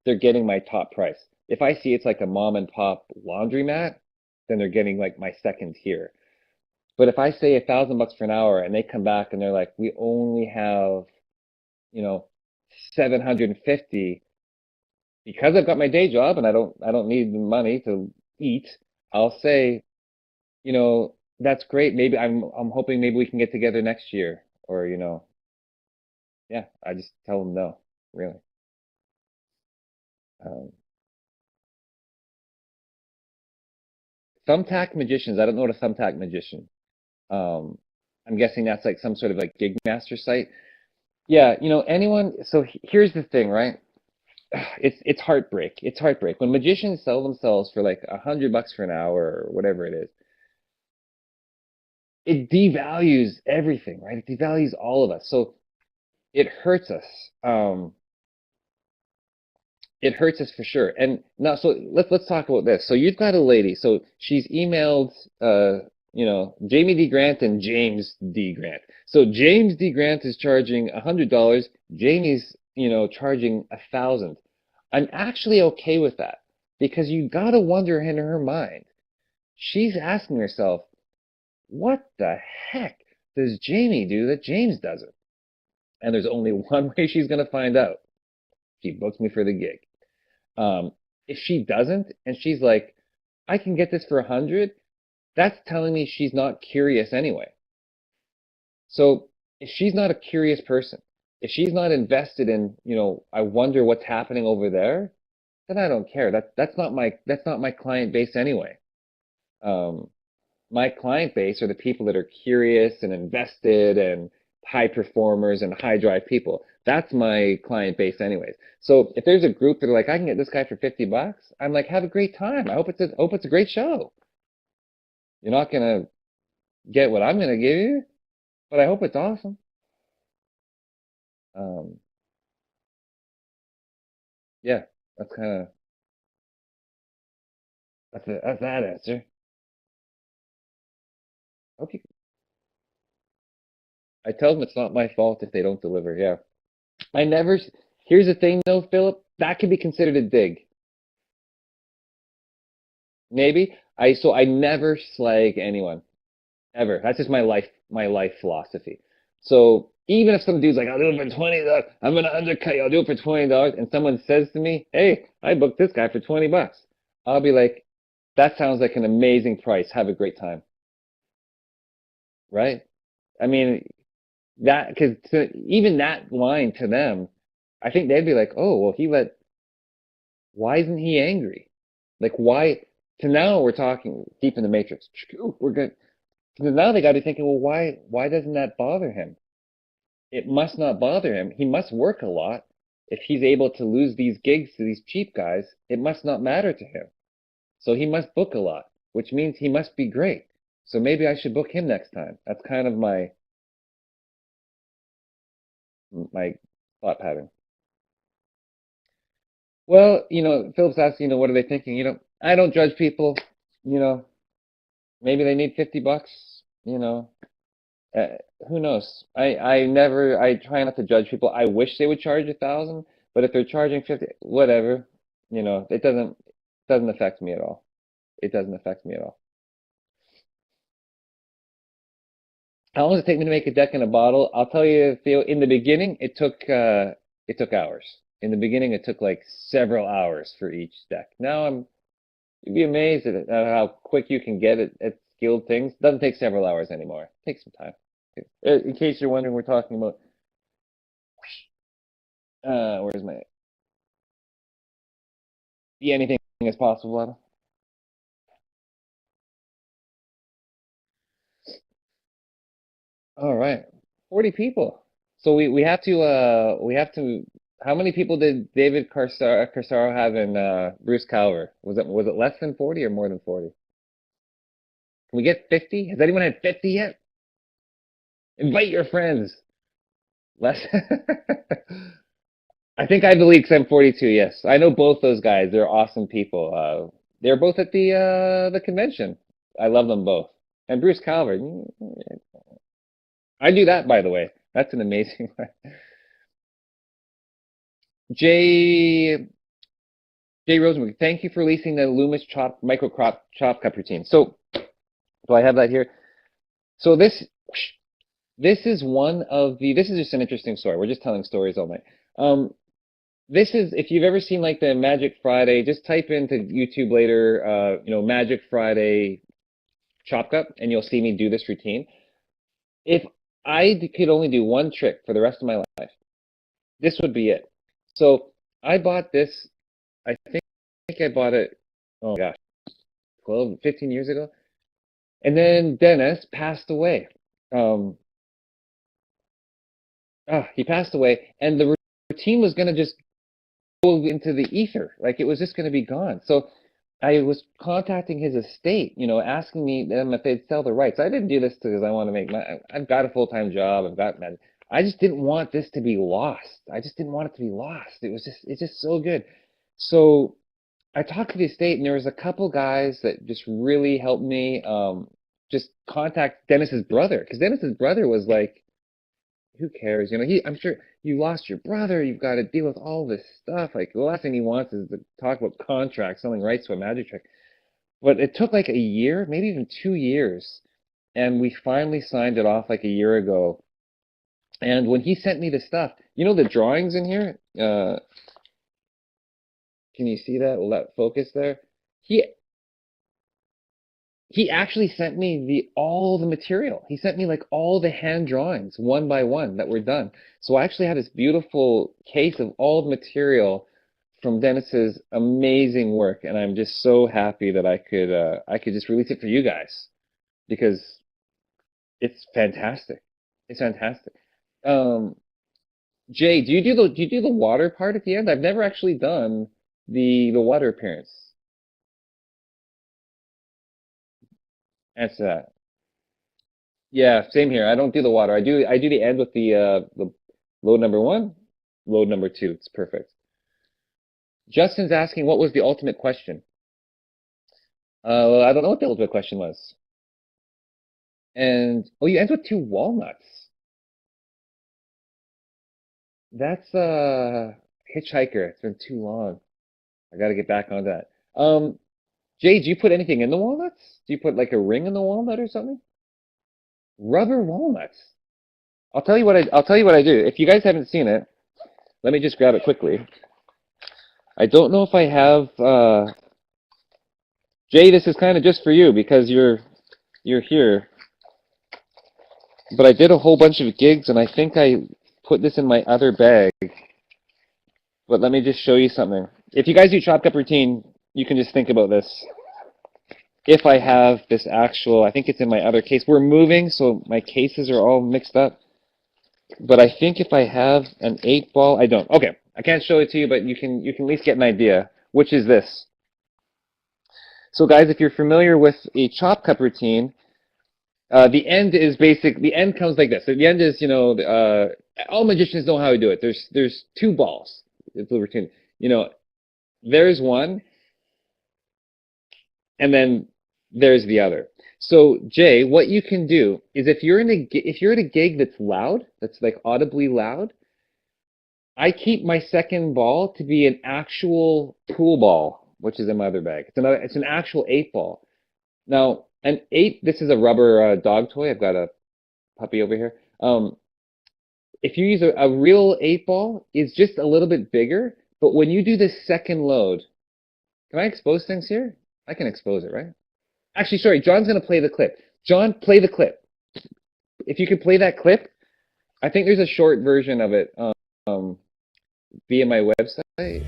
they're getting my top price. If I see it's like a mom and pop laundromat, then they're getting like my second tier. But if I say $1,000 for an hour and they come back and they're like, we only have, 750, because I've got my day job and I don't need the money to eat, I'll say, that's great. Maybe I'm hoping maybe we can get together next year. Or, yeah, I just tell them no, really. Um, Thumbtack magicians, I don't know what a thumbtack magician. Um, I'm guessing that's like some sort of like gig master site. Yeah, anyone. So here's the thing, right? It's heartbreak. It's heartbreak when magicians sell themselves for like $100 for an hour or whatever it is. It devalues everything, right? It devalues all of us. So it hurts us. Um, it hurts us for sure. And now, so let's talk about this. So you've got a lady. So she's emailed, Jamie D. Grant and James D. Grant. So James D. Grant is charging $100. Jamie's, charging 1,000. I'm actually okay with that because you gotta wonder in her mind. She's asking herself, what the heck does Jamie do that James doesn't? And there's only one way she's gonna find out. She books me for the gig. Um, if she doesn't, and she's like, I can get this for 100, that's telling me she's not curious anyway. So if she's not a curious person, if she's not invested in, I wonder what's happening over there, then I don't care. That's not my client base anyway. Um, my client base are the people that are curious and invested and high performers and high drive people. That's my client base anyways. So if there's a group that are like, I can get this guy for $50, I'm like, have a great time. I hope it's a great show. You're not gonna get what I'm gonna give you, but I hope it's awesome. Um, yeah, that's kind of that's that answer. Hope you, I tell them it's not my fault if they don't deliver. Yeah, I never. Here's the thing though, Philip, that could be considered a dig. Maybe. I never slag anyone ever. That's just my life philosophy. So even if some dude's like, I'll do it for $20, I'm gonna undercut you, I'll do it for $20, and someone says to me, hey, I booked this guy for $20, I'll be like, that sounds like an amazing price. Have a great time. Right? I mean, that because even that line to them, I think they'd be like, oh, well, why isn't he angry? Like, why? To now we're talking deep in the matrix. We're good. Because now they got to be thinking, well, why doesn't that bother him? It must not bother him. He must work a lot. If he's able to lose these gigs to these cheap guys, it must not matter to him. So he must book a lot, which means he must be great. So maybe I should book him next time. That's kind of my thought pattern. Well, Philip's asking, what are they thinking? I don't judge people. You know, maybe they need $50. Uh, who knows? I try not to judge people. I wish they would charge 1,000, but if they're charging 50, whatever, it doesn't affect me at all. It doesn't affect me at all. How long does it take me to make a deck in a bottle? I'll tell you, Theo, in the beginning, it took hours. In the beginning, it took like several hours for each deck. Now you'd be amazed at how quick you can get it at skilled things. Doesn't take several hours anymore. It takes some time. In case you're wondering, we're talking about where's my be anything is possible, Adam. All right. 40 people. So we have to how many people did David Carsaro have in Bruce Calver? Was it less than 40 or more than 40? Can we get 50? Has anyone had 50 yet? Invite your friends. Less. I think I believe 'cause I'm 42, yes. I know both those guys. They're awesome people. They're both at the convention. I love them both. And Bruce Calver. I do that, by the way. That's an amazing one. Jay Jay Rosenberg, thank you for releasing the Loomis micro crop chop cup routine. So, do I have that here? So this is this is just an interesting story. We're just telling stories all night. Um, this is if you've ever seen like the Magic Friday, just type into YouTube later, Magic Friday chop cup, and you'll see me do this routine. If I could only do one trick for the rest of my life, this would be it. So I bought this. I think I bought it. Oh my gosh, 12, 15 years ago. And then Dennis passed away. Um, he passed away, and the routine was going to just go into the ether. Like it was just going to be gone. So I was contacting his estate, asking them if they'd sell the rights. I didn't do this because I want to make money. I've got a full-time job. I just didn't want this to be lost. I just didn't want it to be lost. It's just so good. So I talked to the estate, and there was a couple guys that just really helped me. Just contact Dennis's brother, because Dennis's brother was like, who cares? I'm sure you lost your brother. You've got to deal with all this stuff. Like the last thing he wants is to talk about contracts, selling rights to a magic trick. But it took like a year, maybe even 2 years, and we finally signed it off like a year ago. And when he sent me the stuff, the drawings in here. Can you see that? Will that focus there? He he actually sent me all the material. He sent me like all the hand drawings one by one that were done. So I actually had this beautiful case of all the material from Dennis's amazing work, and I'm just so happy that I could just release it for you guys because it's fantastic. It's fantastic. Um, Jay, do you do the water part at the end? I've never actually done the water appearance. Answer that. Yeah, same here. I don't do the water. I do the end with the load number one, load number two. It's perfect. Justin's asking what was the ultimate question. Well, I don't know what the ultimate question was. And oh, you end with two walnuts. That's Hitchhiker. It's been too long. I got to get back on that. Jay, do you put anything in the walnuts? Do you put like a ring in the walnut or something? Rubber walnuts. I'll tell you what I do. If you guys haven't seen it, let me just grab it quickly. I don't know if I have Jay, this is kind of just for you because you're here. But I did a whole bunch of gigs and I think I put this in my other bag. But let me just show you something. If you guys do chop cup routine, you can just think about this. If I have this actual, I think it's in my other case. We're moving, so my cases are all mixed up. But I think if I have an 8-ball, I don't. Okay, I can't show it to you, but you can at least get an idea, which is this. So guys, if you're familiar with a chop cup routine, the end is the end comes like this. So the end is, all magicians know how to do it. There's two balls. It's the routine. There's one, and then there's the other. So Jay, what you can do is if you're at a gig that's loud, that's like audibly loud, I keep my second ball to be an actual pool ball, which is in my other bag. It's an actual 8-ball. Now, an 8, this is a rubber dog toy. I've got a puppy over here. If you use a real 8-ball, it's just a little bit bigger, but when you do the second load, can I expose things here? I can expose it, right? Actually, sorry, John's going to play the clip. John, play the clip. If you could play that clip, I think there's a short version of it via my website.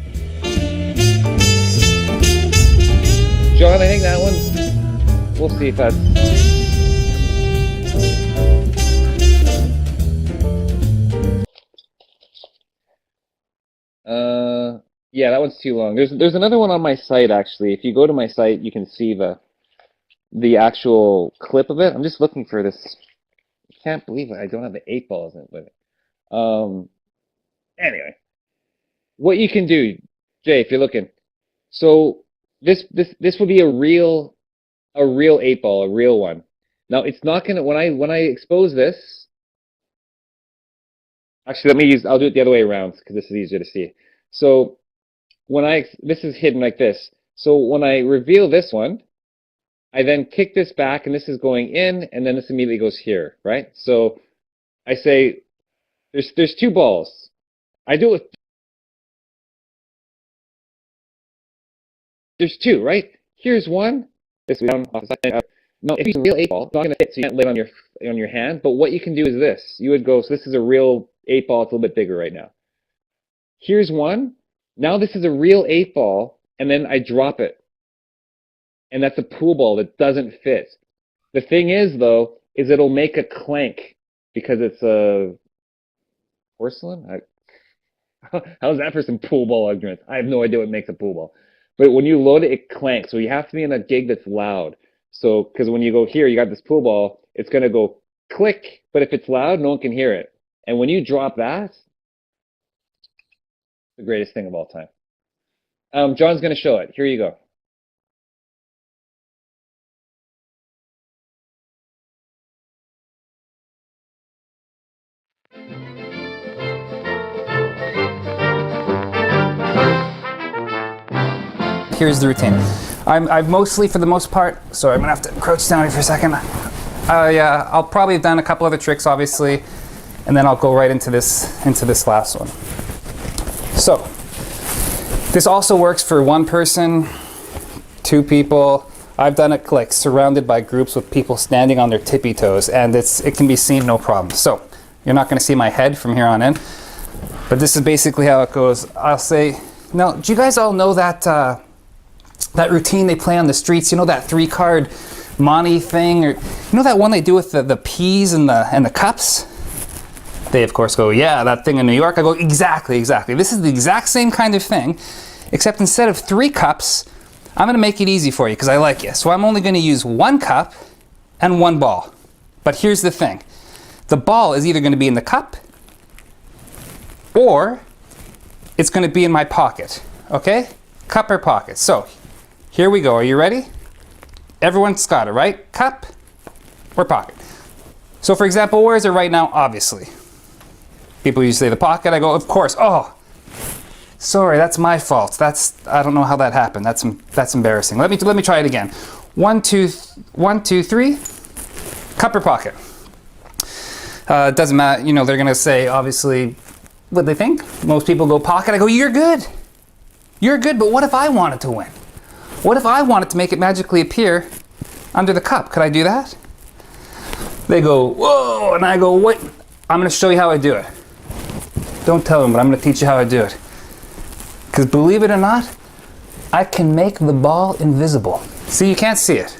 John, I think that one's, we'll see if that's... Yeah, that one's too long. There's another one on my site, actually. If you go to my site, you can see the actual clip of it. I'm just looking for this. I can't believe it. I don't have the 8-balls in with it. Anyway, what you can do, Jay, if you're looking. So this would be a real 8-ball, a real one. Now it's not gonna when I expose this. Actually, I'll do it the other way around because this is easier to see. So this is hidden like this. So when I reveal this one, I then kick this back, and this is going in, and then this immediately goes here, right? So I say, there's two balls. I do it with, there's two, right? Here's one. This down off the side. No, if it's a real 8-ball, it's not going to fit, so you can't lay it on your hand. But what you can do is this. You would go, so this is a real 8-ball. It's a little bit bigger right now. Here's one. Now this is a real 8-ball, and then I drop it. And that's a pool ball that doesn't fit. The thing is, though, is it'll make a clank because it's a... porcelain? How's that for some pool ball arguments? I have no idea what makes a pool ball. But when you load it, it clanks. So you have to be in a gig that's loud. So, because when you go here, you got this pool ball, it's going to go click. But if it's loud, no one can hear it. And when you drop that, the greatest thing of all time. John's going to show it. Here you go. Here's the routine. I've mostly, for the most part, sorry, I'm gonna have to crouch down here for a second. I'll probably have done a couple other tricks, obviously, and then I'll go right into this last one. So, this also works for one person, two people. I've done it like surrounded by groups with people standing on their tippy toes, and it can be seen no problem. So, you're not gonna see my head from here on in, but this is basically how it goes. I'll say, now, do you guys all know that that routine they play on the streets? You know that 3-card money thing, or you know that one they do with the peas and the cups? They of course go, yeah, that thing in New York. I go, exactly. This is the exact same kind of thing, except instead of 3 cups, I'm gonna make it easy for you because I like you. So I'm only gonna use 1 cup and 1 ball. But here's the thing. The ball is either gonna be in the cup or it's gonna be in my pocket, okay? Cup or pocket. So here we go. Are you ready? Everyone's got it, right? Cup or pocket. So for example, where is it right now? Obviously. People usually say the pocket. I go, of course. Oh, sorry, that's my fault. I don't know how that happened. That's embarrassing. Let me try it again. 1, 2, 3. Cup or pocket. It doesn't matter. You know, they're gonna say obviously what they think. Most people go pocket. I go, you're good. You're good, but what if I wanted to win? What if I wanted to make it magically appear under the cup? Could I do that? They go, whoa, and I go, what? I'm gonna show you how I do it. Don't tell them, but I'm gonna teach you how I do it. Because believe it or not, I can make the ball invisible. See, you can't see it.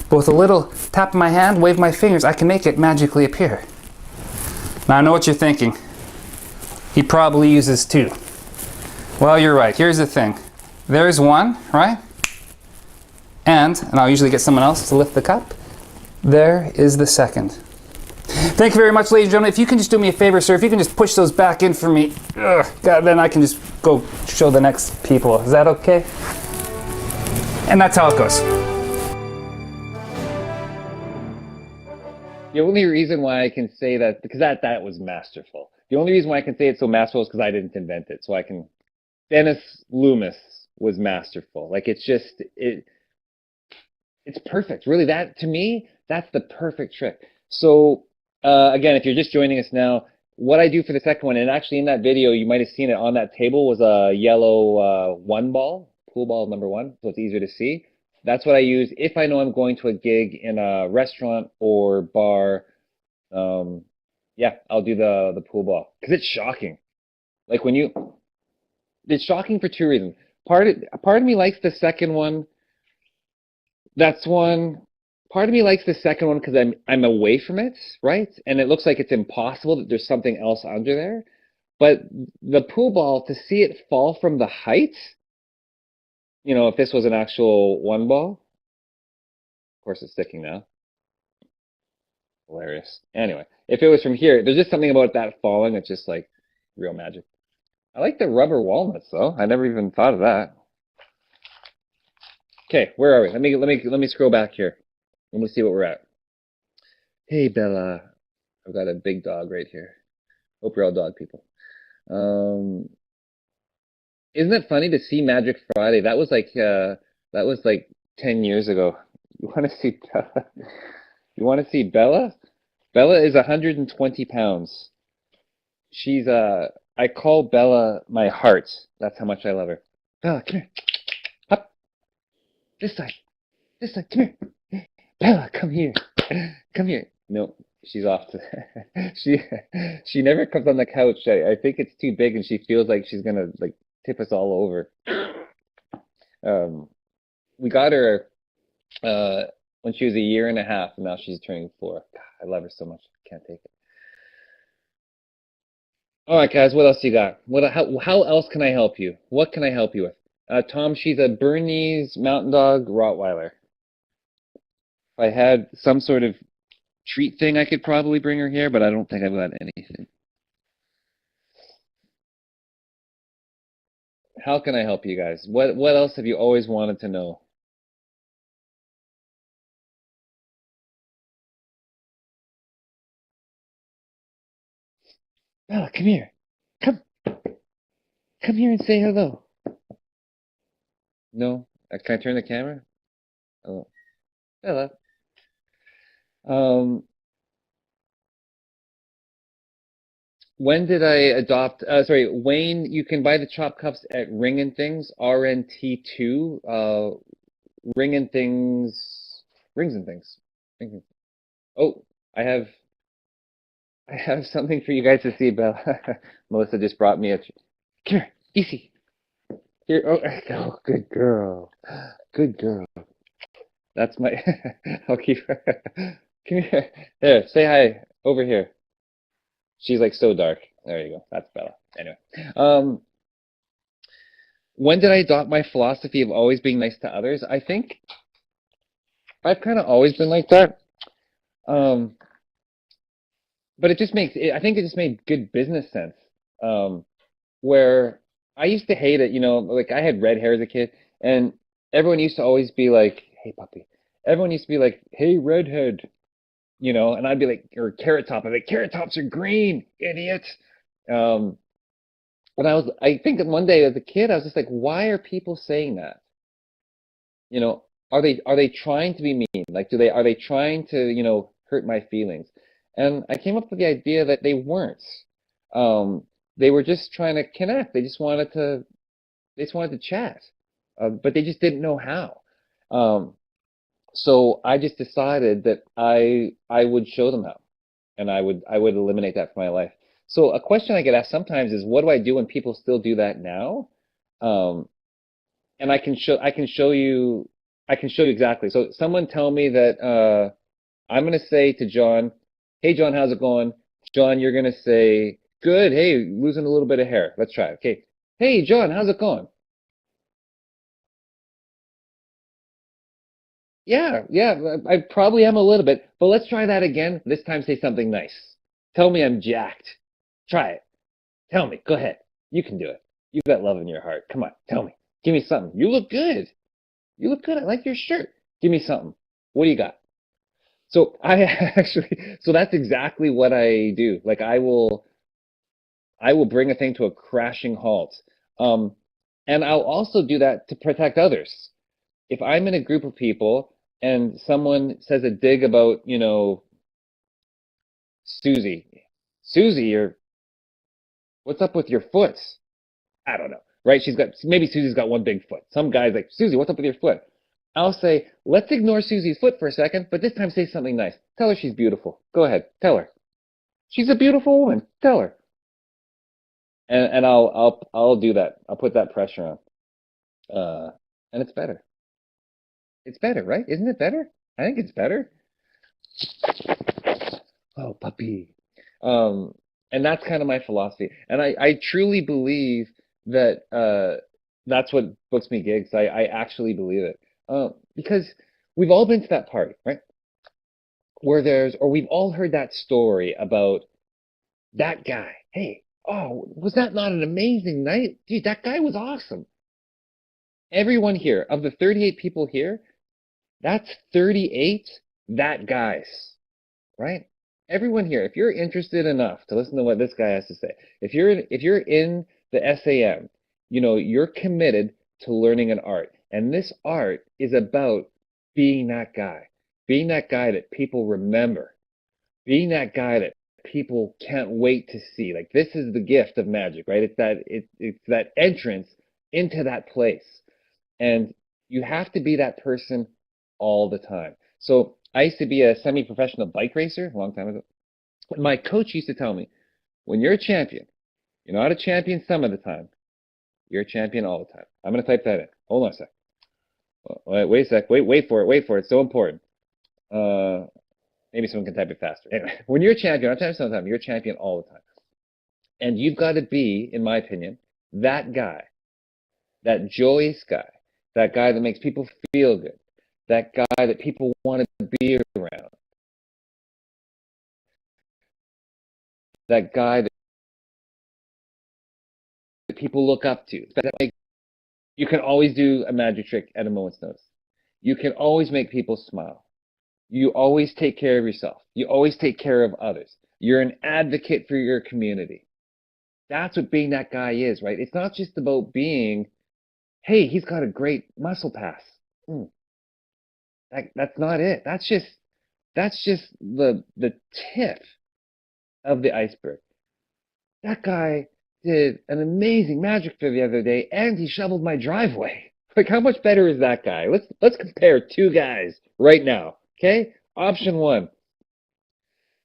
But with a little tap of my hand, wave my fingers, I can make it magically appear. Now I know what you're thinking. He probably uses 2. Well, you're right. Here's the thing. There's 1, right? And I'll usually get someone else to lift the cup. There is the second. Thank you very much, ladies and gentlemen. If you can just do me a favor, sir, if you can just push those back in for me, God, then I can just go show the next people. Is that okay? And that's how it goes. The only reason why I can say that, because that was masterful. The only reason why I can say it's so masterful is because I didn't invent it. So I can, Dennis Loomis was masterful. Like it's perfect. Really, that to me, that's the perfect trick. So again, if you're just joining us now, what I do for the second one, and actually in that video, you might have seen it on that table, was a yellow 1 ball, pool ball number 1, so it's easier to see. That's what I use if I know I'm going to a gig in a restaurant or bar. Yeah, I'll do the pool ball because it's shocking. Like it's shocking for 2 reasons. Part of me likes the second one. That's one. Part of me likes the second one because I'm away from it, right? And it looks like it's impossible that there's something else under there. But the pool ball, to see it fall from the height, you know, if this was an actual 1 ball, of course it's sticking now. Hilarious. Anyway, if it was from here, there's just something about that falling that's just like real magic. I like the rubber walnuts though. I never even thought of that. Okay, where are we? Let me scroll back here. Let me see what we're at. Hey Bella, I've got a big dog right here. Hope you're all dog people. Isn't it funny to see Magic Friday? That was like 10 years ago. You want to see Bella? You want to see Bella? Bella is 120 pounds. She's I call Bella my heart. That's how much I love her. Bella, come here. Up. This side. This side. Come here. Bella, come here. Come here. No, she's off to she never comes on the couch. I think it's too big and she feels like she's gonna like tip us all over. We got her when she was 1.5 years, and now she's turning 4. God, I love her so much. I can't take it. All right, guys, what else you got? How else can I help you? What can I help you with? Tom, she's a Bernese Mountain Dog Rottweiler. If I had some sort of treat thing, I could probably bring her here, but I don't think I've got anything. How can I help you guys? What else have you always wanted to know? Bella, come here. Come come here and say hello. No? Can I turn the camera? Oh, Bella. Um, when did I adopt? Sorry, Wayne. You can buy the chop cups at Ring and Things, RNT2. Ring and Things, Rings and Things. Ring- Oh, I have I have something for you guys to see, Bella. Melissa just brought me a. Come here, easy. Here. Oh, oh, good girl. Good girl. That's my. I'll keep her. Come here. There, say hi over here. She's like so dark. There you go. That's Bella. Anyway, um, when did I adopt my philosophy of always being nice to others? I think I've kind of always been like that. Um, but it just I think it just made good business sense. Um, where I used to hate it, like I had red hair as a kid, and everyone used to always be like, "Hey, puppy." Everyone used to be like, "Hey, redhead," and I'd be like, or carrot top. I'd be like, "Carrot tops are green, idiot." Um, I think that one day as a kid, I was just like, "Why are people saying that?" You know, are they trying to be mean? Like, are they trying to, hurt my feelings? And I came up with the idea that they weren't. Um, they were just trying to connect. They just wanted to chat, but they just didn't know how. Um, so I just decided that I would show them how, and I would eliminate that from my life. So a question I get asked sometimes is, what do I do when people still do that now? Um, and I can show you exactly. So someone tell me that I'm gonna say to John, "Hey John, how's it going?" John, you're gonna say, "Good. Hey, losing a little bit of hair. Let's try it." Okay. Hey John, how's it going? Yeah, yeah, I probably am a little bit, but let's try that again. This time say something nice. Tell me I'm jacked. Try it. Tell me. Go ahead. You can do it. You've got love in your heart. Come on, tell me. Give me something. You look good. You look good. I like your shirt. Give me something. What do you got? So I so that's exactly what I do. Like I will bring a thing to a crashing halt. Um, and I'll also do that to protect others. If I'm in a group of people and someone says a dig about, Susie, Susie, what's up with your foot? I don't know, right? Maybe Susie's got one big foot. Some guy's like, Susie, what's up with your foot? I'll say, let's ignore Susie's foot for a second, but this time say something nice. Tell her she's beautiful. Go ahead, tell her. She's a beautiful woman. Tell her. And I'll do that. I'll put that pressure on. And it's better. It's better, right? Isn't it better? I think it's better. Oh, puppy. Um, and that's kind of my philosophy. And I truly believe that that's what books me gigs. I actually believe it. Because we've all been to that party, right? Or we've all heard that story about that guy. Hey, oh, was that not an amazing night? Dude, that guy was awesome. Everyone here, of the 38 people here, that's 38 that guys, right? Everyone here, if you're interested enough to listen to what this guy has to say, if you're in the SAM, you're committed to learning an art. And this art is about being that guy that people remember, being that guy that people can't wait to see. Like this is the gift of magic, right? It's that entrance into that place. And you have to be that person all the time. So I used to be a semi-professional bike racer a long time ago. My coach used to tell me, when you're a champion, you're not a champion some of the time, you're a champion all the time. I'm going to type that in. Hold on a sec. Wait a sec. Wait for it. Wait for it. It's so important. Maybe someone can type it faster. Anyway, when you're a champion, I'm telling you sometimes, you're a champion all the time. And you've got to be, in my opinion, that guy, that joyous guy, that guy that makes people feel good, that guy that people want to be around, that guy that people look up to. You can always do a magic trick at a moment's notice. You can always make people smile. You always take care of yourself. You always take care of others. You're an advocate for your community. That's what being that guy is, right? It's not just about being, hey, he's got a great muscle pass. That's not it. That's just the tip of the iceberg. That guy did an amazing magic trick the other day, and he shoveled my driveway. Like, how much better is that guy? Let's compare two guys right now. Okay? Option one.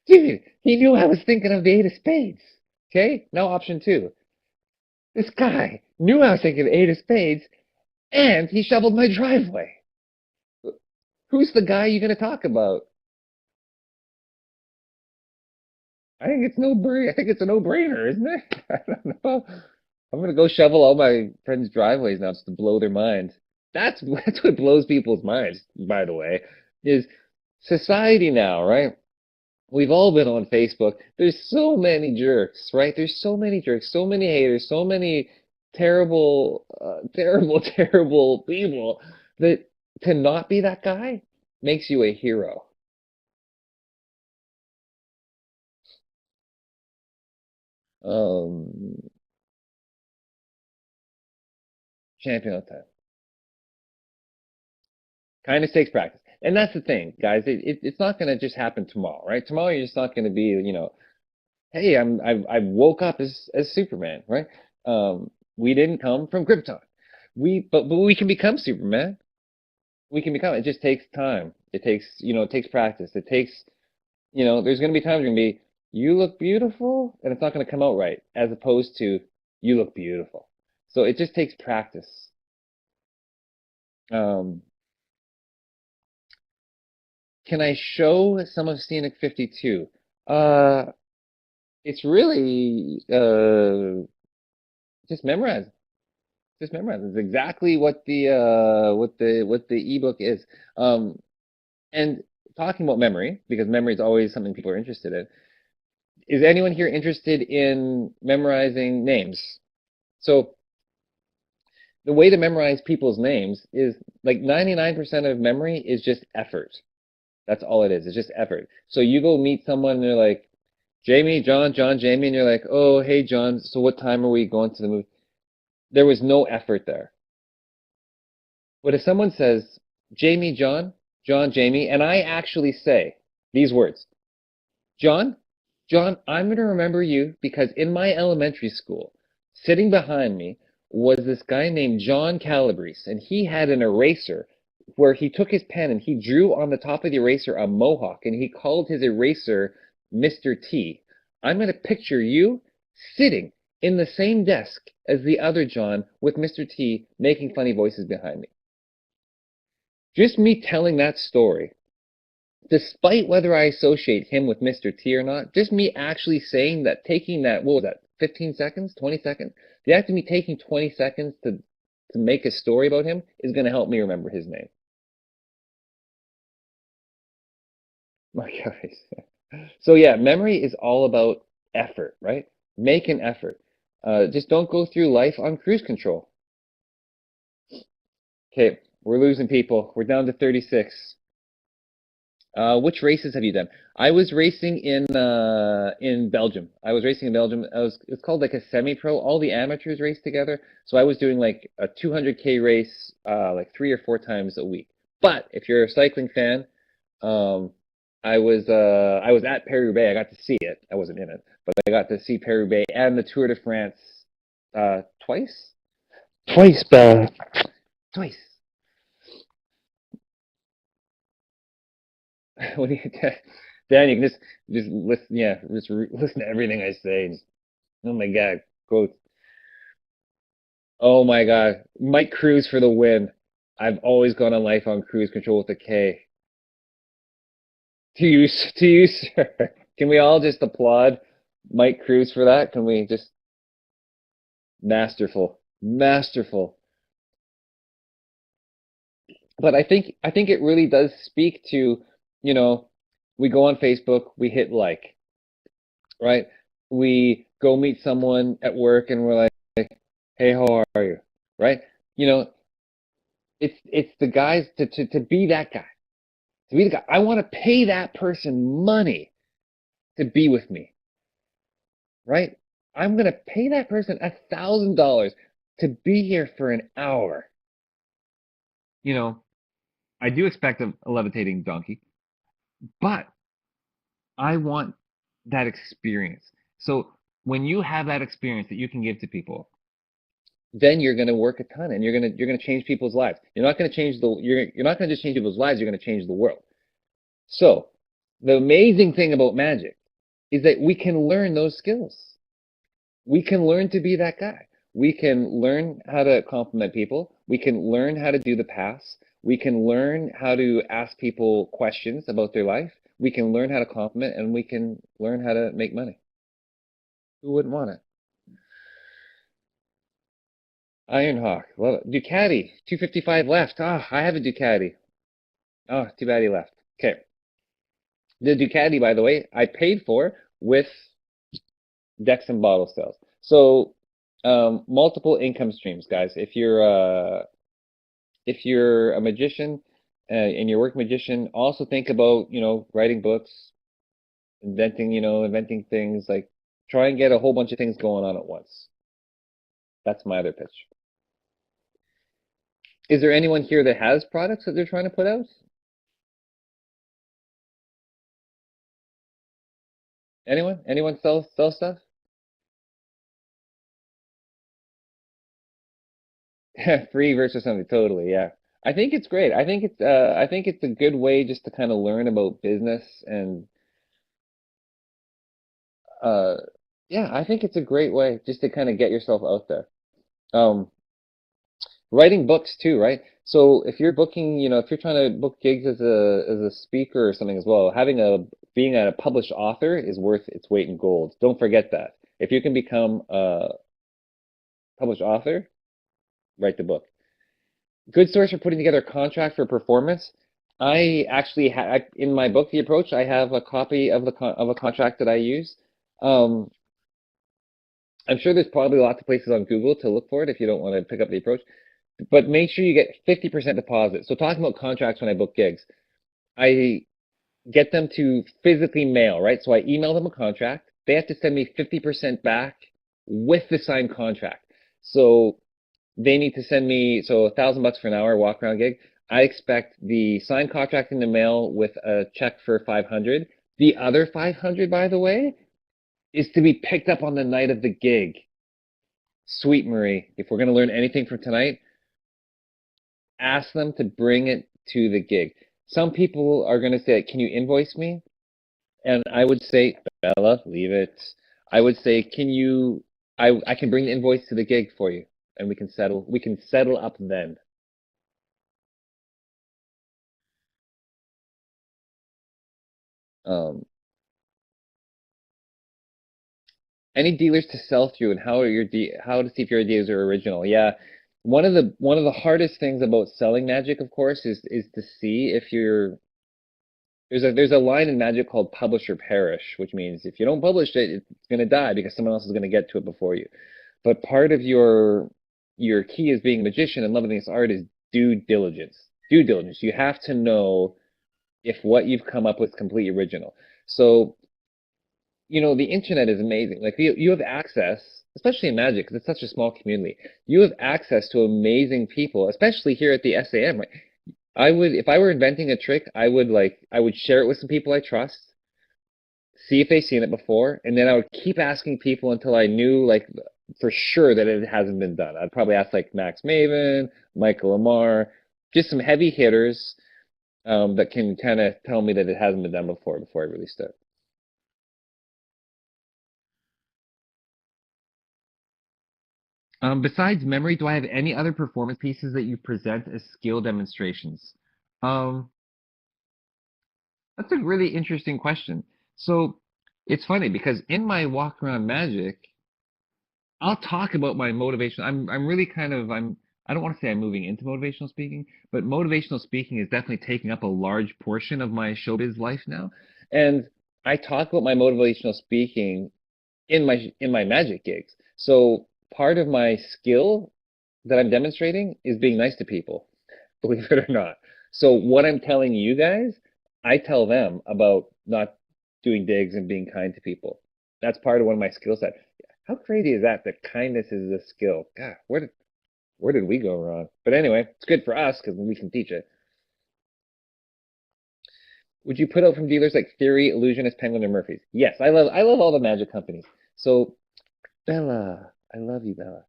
Dude, he knew I was thinking of the eight of spades. Okay? Now option two. This guy knew I was thinking of the eight of spades, and he shoveled my driveway. Who's the guy you're going to talk about? I think it's I think it's a no-brainer, isn't it? I don't know. I'm gonna go shovel all my friends' driveways now just to blow their minds. That's what blows people's minds, by the way, is society now, right? We've all been on Facebook. There's so many jerks, right? There's so many jerks, so many haters, so many terrible, terrible people that to not be that guy makes you a hero. Um, Champion of time. Kind of takes practice. And that's the thing, guys. It's not going to just happen tomorrow, right? Tomorrow you're just not going to be, hey, I woke up as Superman, right? We didn't come from Krypton. But we can become Superman. We can become. It just takes time. It takes practice. It takes, there's going to be times you're going to be, you look beautiful, and it's not going to come out right, as opposed to you look beautiful. So it just takes practice. Um, Can I show some of Scenic 52? Uh, it's really just memorize. Just memorize. It's exactly what the ebook is. And talking about memory, because memory is always something people are interested in. Is anyone here interested in memorizing names? So the way to memorize people's names is like 99% of memory is just effort. That's all it is. It's just effort. So you go meet someone and they're like, Jamie, John, Jamie, and you're like, oh, hey, John, so what time are we going to the movie? There was no effort there. But if someone says, Jamie, John, Jamie, and I actually say these words, John, I'm going to remember you because in my elementary school, sitting behind me was this guy named John Calabrese, and he had an eraser where he took his pen and he drew on the top of the eraser a mohawk, and he called his eraser Mr. T. I'm going to picture you sitting in the same desk as the other John with Mr. T making funny voices behind me. Just me telling that story, despite whether I associate him with Mr. T or not, just me actually saying that, taking that, what was that, 15 seconds, 20 seconds? The act of me taking 20 seconds to make a story about him is going to help me remember his name. My guys. So yeah, memory is all about effort, right? Make an effort. Just don't go through life on cruise control. Okay, we're losing people. We're down to 36. Which races have you done? I was racing in Belgium. It's called like a semi-pro. All the amateurs race together. So I was doing like a 200K race like 3 or 4 times a week. But if you're a cycling fan, I was at Paris-Roubaix. I got to see it. I wasn't in it, but I got to see Paris-Roubaix and the Tour de France twice. Twice. What do you, Dan? You can just listen. Yeah, just listen to everything I say. Oh my God, quotes. Oh my God, Mike Cruz for the win. I've always gone on life on cruise control with a K. To you, sir. Can we all just applaud Mike Cruz for that? Can we just masterful, masterful. But I think it really does speak to, you know, we go on Facebook, we hit like, right? We go meet someone at work and we're like, hey, how are you? Right? You know, it's the guys to be that guy. To be the guy. I want to pay that person money to be with me, right? I'm gonna pay that person $1,000 to be here for an hour. You know, I do expect a levitating donkey, but I want that experience. So when you have that experience that you can give to people, then you're going to work a ton and you're going to change people's lives. You're not going to change you're not going to just change people's lives, you're going to change the world. So the amazing thing about magic is that we can learn those skills. We can learn to be that guy. We can learn how to compliment people. We can learn how to do the pass. We can learn how to ask people questions about their life. We can learn how to compliment and we can learn how to make money. Who wouldn't want it? Ironhawk. Well, Ducati, 255 left. Ah, I have a Ducati. Oh, too bad he left. Okay. The Ducati, by the way, I paid for with decks and bottle sales. So, multiple income streams, guys. If you're a magician and you're a work magician, also think about, writing books, inventing things, like try and get a whole bunch of things going on at once. That's my other pitch. Is there anyone here that has products that they're trying to put out? Anyone? Anyone sell stuff? Free versus something, totally, yeah. I think it's great. I think it's a good way just to kind of learn about business and uh yeah, I think it's a great way just to kind of get yourself out there. Um Writing books too, right? So if you're booking, if you're trying to book gigs as a speaker or something as well, being a published author is worth its weight in gold. Don't forget that. If you can become a published author, write the book. Good source for putting together a contract for performance. I actually in my book, The Approach, I have a copy of a contract that I use. Um, I'm sure there's probably lots of places on Google to look for it if you don't want to pick up The Approach. But make sure you get 50% deposit. So talking about contracts when I book gigs, I get them to physically mail, right? So I email them a contract. They have to send me 50% back with the signed contract. So they need to send me, so $1,000 for an hour walk around gig. I expect the signed contract in the mail with a check for 500. The other 500, by the way, is to be picked up on the night of the gig. Sweet Marie, if we're going to learn anything from tonight, ask them to bring it to the gig. Some people are going to say, can you invoice me? And I would say, Bella, leave it. I would say, I can bring the invoice to the gig for you and we can settle up then. Um, any dealers to sell through and how to see if your ideas are original. Yeah. One of the hardest things about selling magic, of course, is to see if you're there's a line in magic called publish or perish, which means if you don't publish it, it's going to die because someone else is going to get to it before you. But part of your key as being a magician and loving this art is due diligence. Due diligence. You have to know if what you've come up with is completely original. So, the internet is amazing. Like you have access, especially in magic, because it's such a small community. You have access to amazing people, especially here at the SAM. Right? If I were inventing a trick, I would share it with some people I trust, see if they've seen it before, and then I would keep asking people until I knew, like, for sure that it hasn't been done. I'd probably ask like Max Maven, Michael Lamar, just some heavy hitters that can kind of tell me that it hasn't been done before I release it. Besides memory, do I have any other performance pieces that you present as skill demonstrations? Um, that's a really interesting question. So it's funny because in my walk around magic, I'll talk about my motivation. I'm really kind of I don't want to say I'm moving into motivational speaking, but motivational speaking is definitely taking up a large portion of my showbiz life now. And I talk about my motivational speaking in my magic gigs. So part of my skill that I'm demonstrating is being nice to people, believe it or not. So what I'm telling you guys, I tell them about not doing digs and being kind to people. That's part of one of my skill set. How crazy is that? That kindness is a skill. God, where did we go wrong? But anyway, it's good for us because we can teach it. Would you put out from dealers like Theory, Illusionist, Penguin, or Murphy's? Yes, I love all the magic companies. So Bella, I love you, Bella.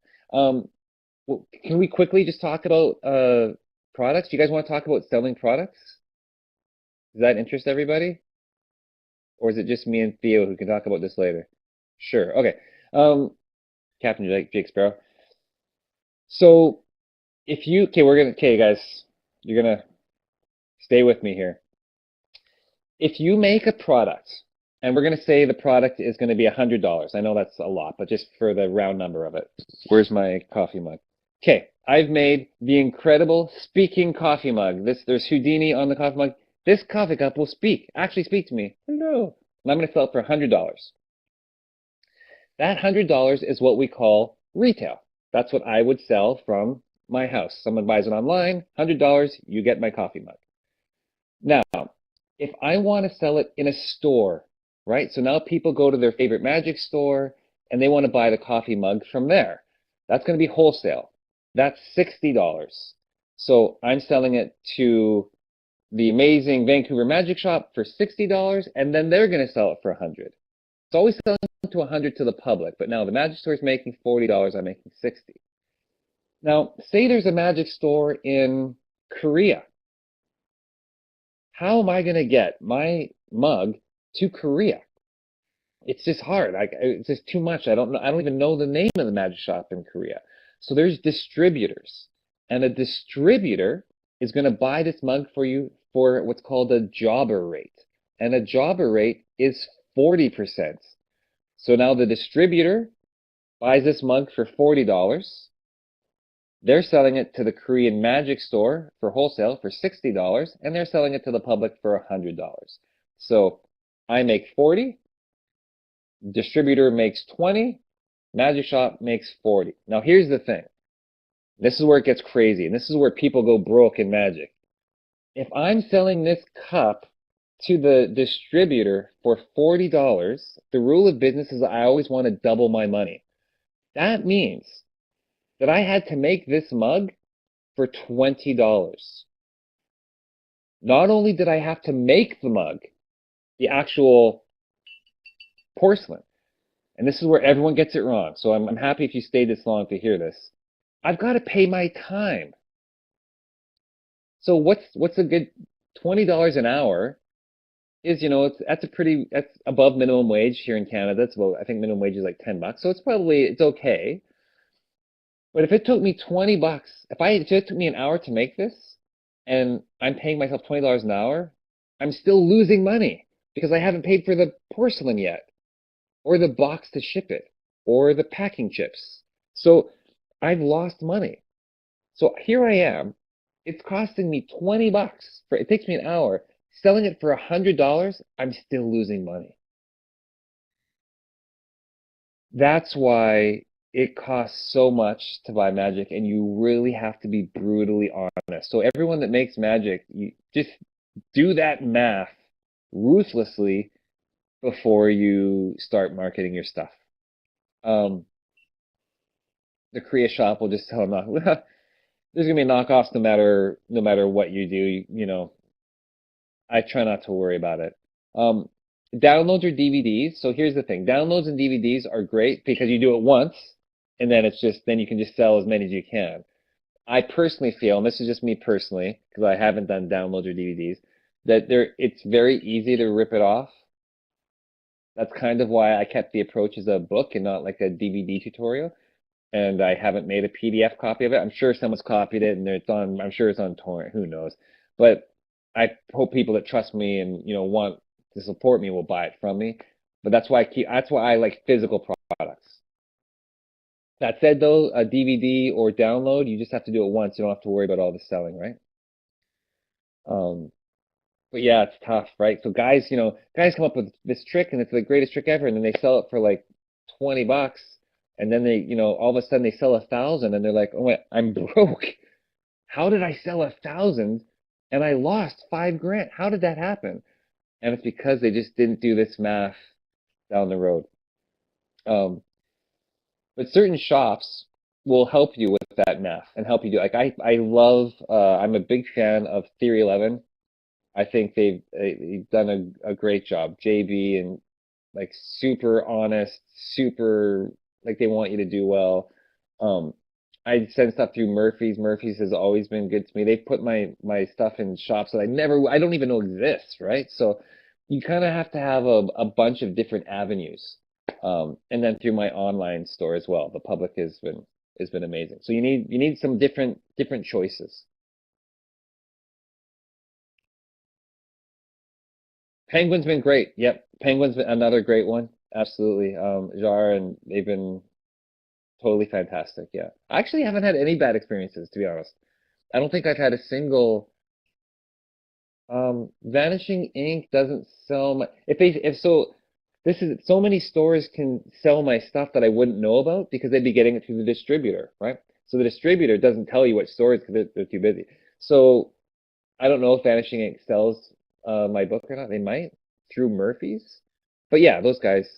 Well, can we quickly just talk about products? Do you guys want to talk about selling products? Does that interest everybody? Or is it just me and Theo who can talk about this later? Sure. Okay. Um, Captain Jake Sparrow. So if you okay guys, you're gonna stay with me here. If you make a product, and we're gonna say the product is gonna be $100. I know that's a lot, but just for the round number of it. Where's my coffee mug? Okay, I've made the incredible speaking coffee mug. There's Houdini on the coffee mug. This coffee cup will actually speak to me. Hello. And I'm gonna sell it for $100. That $100 is what we call retail. That's what I would sell from my house. Someone buys it online, $100, you get my coffee mug. Now, if I want to sell it in a store, right? So now people go to their favorite magic store and they want to buy the coffee mug from there. That's going to be wholesale. That's $60. So I'm selling it to the amazing Vancouver Magic Shop for $60, and then they're going to sell it for $100. It's always selling to $100 to the public, but now the magic store is making $40, I'm making $60. Now, say there's a magic store in Korea. How am I going to get my mug to Korea? It's just hard. It's just too much. I don't know. I don't even know the name of the magic shop in Korea. So there's distributors, and a distributor is going to buy this mug for you for what's called a jobber rate, and a jobber rate is 40%. So now the distributor buys this mug for $40. They're selling it to the Korean magic store for wholesale for $60, and they're selling it to the public for $100. So I make 40, distributor makes 20, magic shop makes 40. Now here's the thing. This is where it gets crazy, and this is where people go broke in magic. If I'm selling this cup to the distributor for $40, the rule of business is I always want to double my money. That means that I had to make this mug for $20. Not only did I have to make the mug, the actual porcelain, and this is where everyone gets it wrong, so I'm happy if you stayed this long to hear this. I've got to pay my time. So what's a good $20 an hour is, that's above minimum wage here in Canada. It's about, I think minimum wage is like $10. So it's okay. But if it took me 20 bucks, if it took me an hour to make this and I'm paying myself $20 an hour, I'm still losing money because I haven't paid for the porcelain yet, or the box to ship it, or the packing chips. So I've lost money. So here I am. It's costing me 20 bucks it takes me an hour. Selling it for $100, I'm still losing money. That's why it costs so much to buy magic, and you really have to be brutally honest. So everyone that makes magic, you just do that math ruthlessly before you start marketing your stuff. The Korea shop will just tell them, there's gonna be knockoffs no matter what you do. I try not to worry about it. Downloads or DVDs. So here's the thing. Downloads and DVDs are great because you do it once, and then then you can just sell as many as you can. I personally feel, and this is just me personally, because I haven't done downloads or DVDs, that it's very easy to rip it off. That's kind of why I kept the approach as a book and not like a DVD tutorial. And I haven't made a PDF copy of it. I'm sure someone's copied it and I'm sure it's on torrent, who knows. But I hope people that trust me and want to support me will buy it from me. But that's why I like physical products. That said, though, a DVD or download, you just have to do it once. You don't have to worry about all the selling, right? But yeah, it's tough, right? So guys come up with this trick and it's the greatest trick ever, and then they sell it for like $20, and then all of a sudden they sell 1,000, and they're like, oh wait, I'm broke. How did I sell 1,000 and I lost 5 grand? How did that happen? And it's because they just didn't do this math down the road. But certain shops will help you with that math and help you do, like, I love, I'm a big fan of Theory 11. I think they've done a great job. JB, and like super honest, super like they want you to do well. Um, I send stuff through Murphy's. Murphy's has always been good to me. They've put my stuff in shops that I don't even know exist, right? So you kind of have to have a bunch of different avenues. And then through my online store as well. The public has been amazing. So you need some different choices. Penguin's been great. Yep, Penguin's been another great one. Absolutely. Jar, and they've been totally fantastic. Yeah. I actually haven't had any bad experiences, to be honest. I don't think I've had a single. Vanishing Ink doesn't sell my. If so, this is so many stores can sell my stuff that I wouldn't know about because they'd be getting it through the distributor, right? So the distributor doesn't tell you which stores because they're too busy. So I don't know if Vanishing Ink sells my book or not. They might through Murphy's, but yeah, those guys.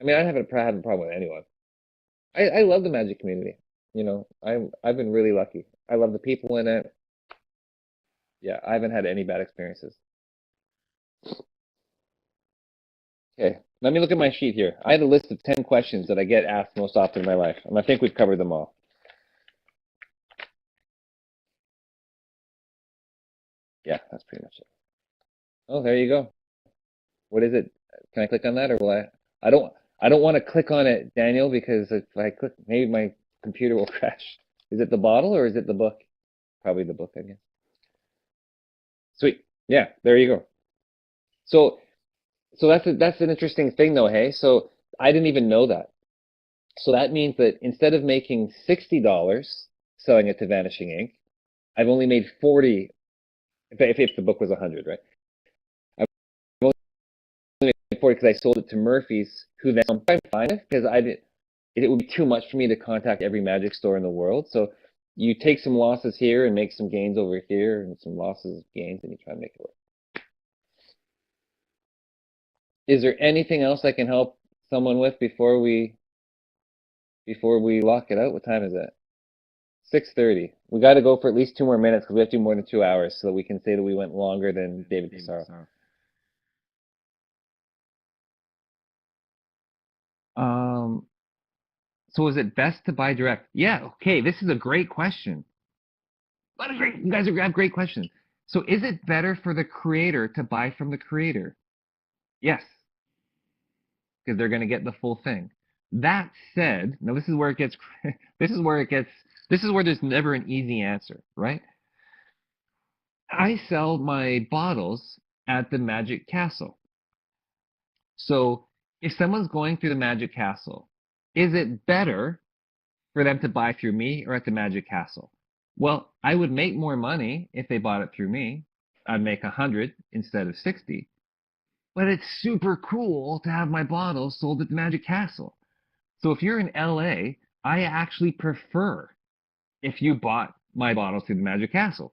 I mean, I haven't had a problem with anyone. I love the Magic community. I've been really lucky. I love the people in it. Yeah, I haven't had any bad experiences. Okay, let me look at my sheet here. I had a list of 10 questions that I get asked most often in my life, and I think we've covered them all. Yeah, that's pretty much it. Oh, there you go. What is it? Can I click on that, or will I? I don't want to click on it, Daniel, because if I click, maybe my computer will crash. Is it the bottle or is it the book? Probably the book, I guess. Sweet. Yeah, there you go. So that's an interesting thing though, hey? So I didn't even know that. So that means that instead of making $60 selling it to Vanishing Ink, I've only made 40 if the book was 100, right? I've only made 40 because I sold it to Murphy's, who then I'm fine with because it would be too much for me to contact every magic store in the world. So you take some losses here and make some gains over here, and some losses, gains, and you try to make it work. Is there anything else I can help someone with before we lock it out? What time is it? 6:30. We got to go for at least 2 more minutes because we have to do more than 2 hours so that we can say that we went longer than David Pissarro. So is it best to buy direct? Yeah, okay, this is a great question. You guys have great questions. So is it better for the creator to buy from the creator? Yes, because they're going to get the full thing. That said, now this is where it gets, this is where there's never an easy answer, right? I sell my bottles at the Magic Castle. So if someone's going through the Magic Castle, is it better for them to buy through me or at the Magic Castle? Well, I would make more money if they bought it through me. I'd make 100 instead of 60. But it's super cool to have my bottles sold at the Magic Castle. So if you're in LA, I actually prefer if you bought my bottles through the Magic Castle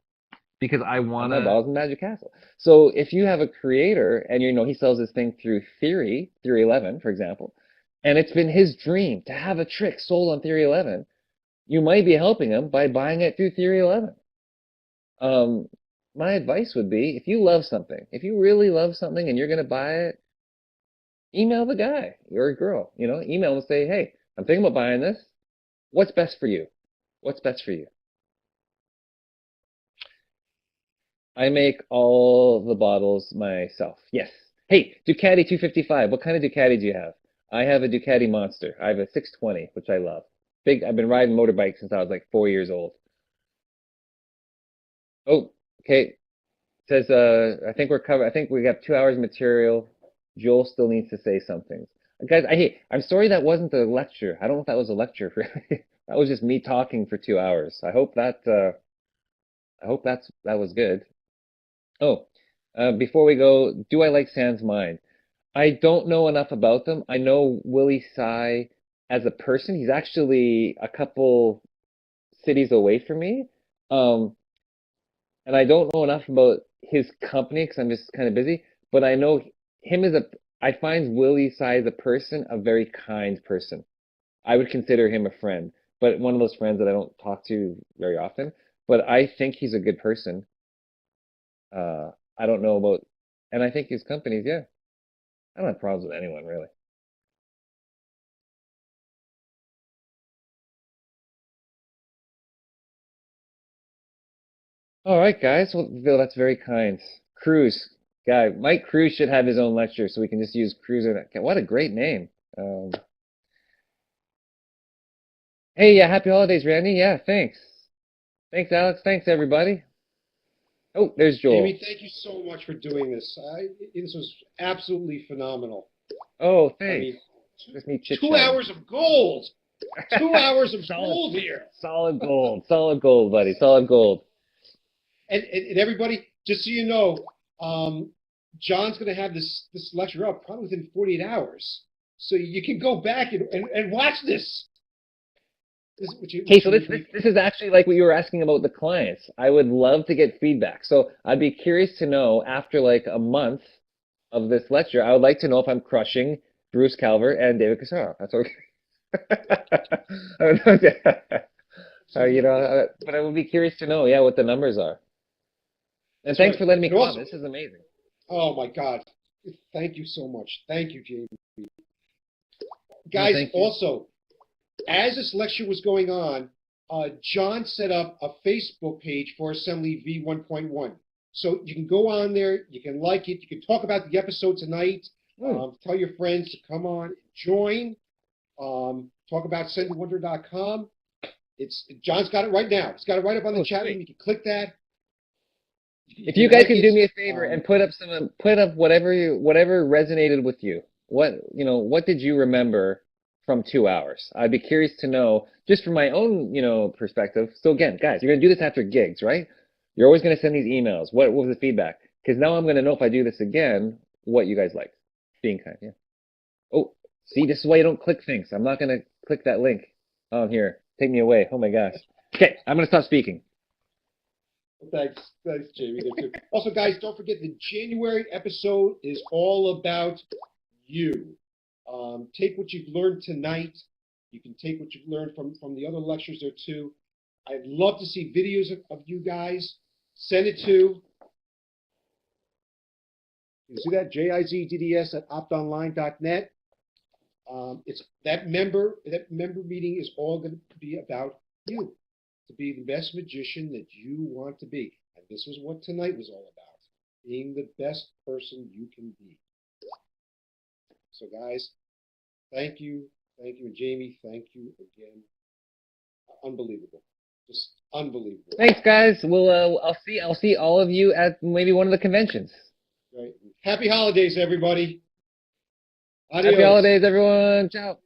because I want my bottles in Magic Castle. So if you have a creator and he sells this thing through Theory 11, for example, and it's been his dream to have a trick sold on Theory 11, you might be helping him by buying it through Theory 11. My advice would be, if you love something, if you really love something and you're going to buy it, email the guy or girl, email them and say, hey, I'm thinking about buying this. What's best for you? What's best for you? I make all the bottles myself. Yes. Hey, Ducati 255. What kind of Ducati do you have? I have a Ducati Monster. I have a 620, which I love. I've been riding motorbikes since I was like 4 years old. Oh, okay. It says, I think we're covered. I think we have 2 hours material. Joel still needs to say something. Guys, I'm sorry that wasn't a lecture. I don't know if that was a lecture for that was just me talking for 2 hours. I hope that was good. Oh, before we go, do I like Sans Mind? I don't know enough about them. I know Willie Sy as a person. He's actually a couple cities away from me. Um, and I don't know enough about his company because I'm just kind of busy. But I know him as I find Willie Sy as a person a very kind person. I would consider him a friend, but one of those friends that I don't talk to very often. But I think he's a good person. I don't know about, and I think his companies, yeah, I don't have problems with anyone really. All right, guys. Well, Bill, that's very kind. Cruz, guy, Mike Cruz should have his own lecture, so we can just use Cruiser. What a great name. Hey, yeah, happy holidays, Randy. Yeah, thanks. Thanks, Alex. Thanks, everybody. Oh, there's Joel. Jamie, thank you so much for doing this. This was absolutely phenomenal. Oh, I thanks. mean, Just me chit 2 hours of gold. 2 hours of Solid. gold here. Solid gold. Solid gold, buddy. Solid gold. And everybody, just so you know, John's going to have this lecture up probably within 48 hours. So you can go back and watch this. Okay, so this is actually like what you were asking about the clients. I would love to get feedback. So I'd be curious to know after like a month of this lecture, I would like to know if I'm crushing Bruce Calvert and David Casaro. That's okay. But I would be curious to know, yeah, what the numbers are. And That's thanks right. for letting me And come. also- This is amazing. Oh my God. Thank you so much. Thank you, Jamie. Guys, thank you. also, as this lecture was going on, John set up a Facebook page for Assembly V1.1. So you can go on there, you can like it, you can talk about the episode tonight, tell your friends to come on, join, talk about sendwonder.com. John's got it right now. He's got it right up on the chat room. You can click that. If you guys can do me a favor and put up whatever resonated with you. What did you remember from 2 hours? I'd be curious to know, just from my own, perspective. So again, guys, you're gonna do this after gigs, right? You're always gonna send these emails. What was the feedback? Because now I'm gonna know if I do this again, what you guys like. Being kind, yeah. Oh, see, this is why you don't click things. I'm not gonna click that link on here. Take me away. Oh my gosh. Okay, I'm gonna stop speaking. Thanks, Jamie. Also, guys, don't forget the January episode is all about you. Take what you've learned tonight. You can take what you've learned from the other lectures there too. I'd love to see videos of you guys. Send it to, you see that, jizds@optonline.net. It's that member meeting is all going to be about you, to be the best magician that you want to be. And this is what tonight was all about, being the best person you can be. So guys, thank you, and Jamie, thank you again. Unbelievable, just unbelievable. Thanks, guys. I'll see all of you at maybe one of the conventions. Right. Happy holidays, everybody. Adios. Happy holidays, everyone. Ciao.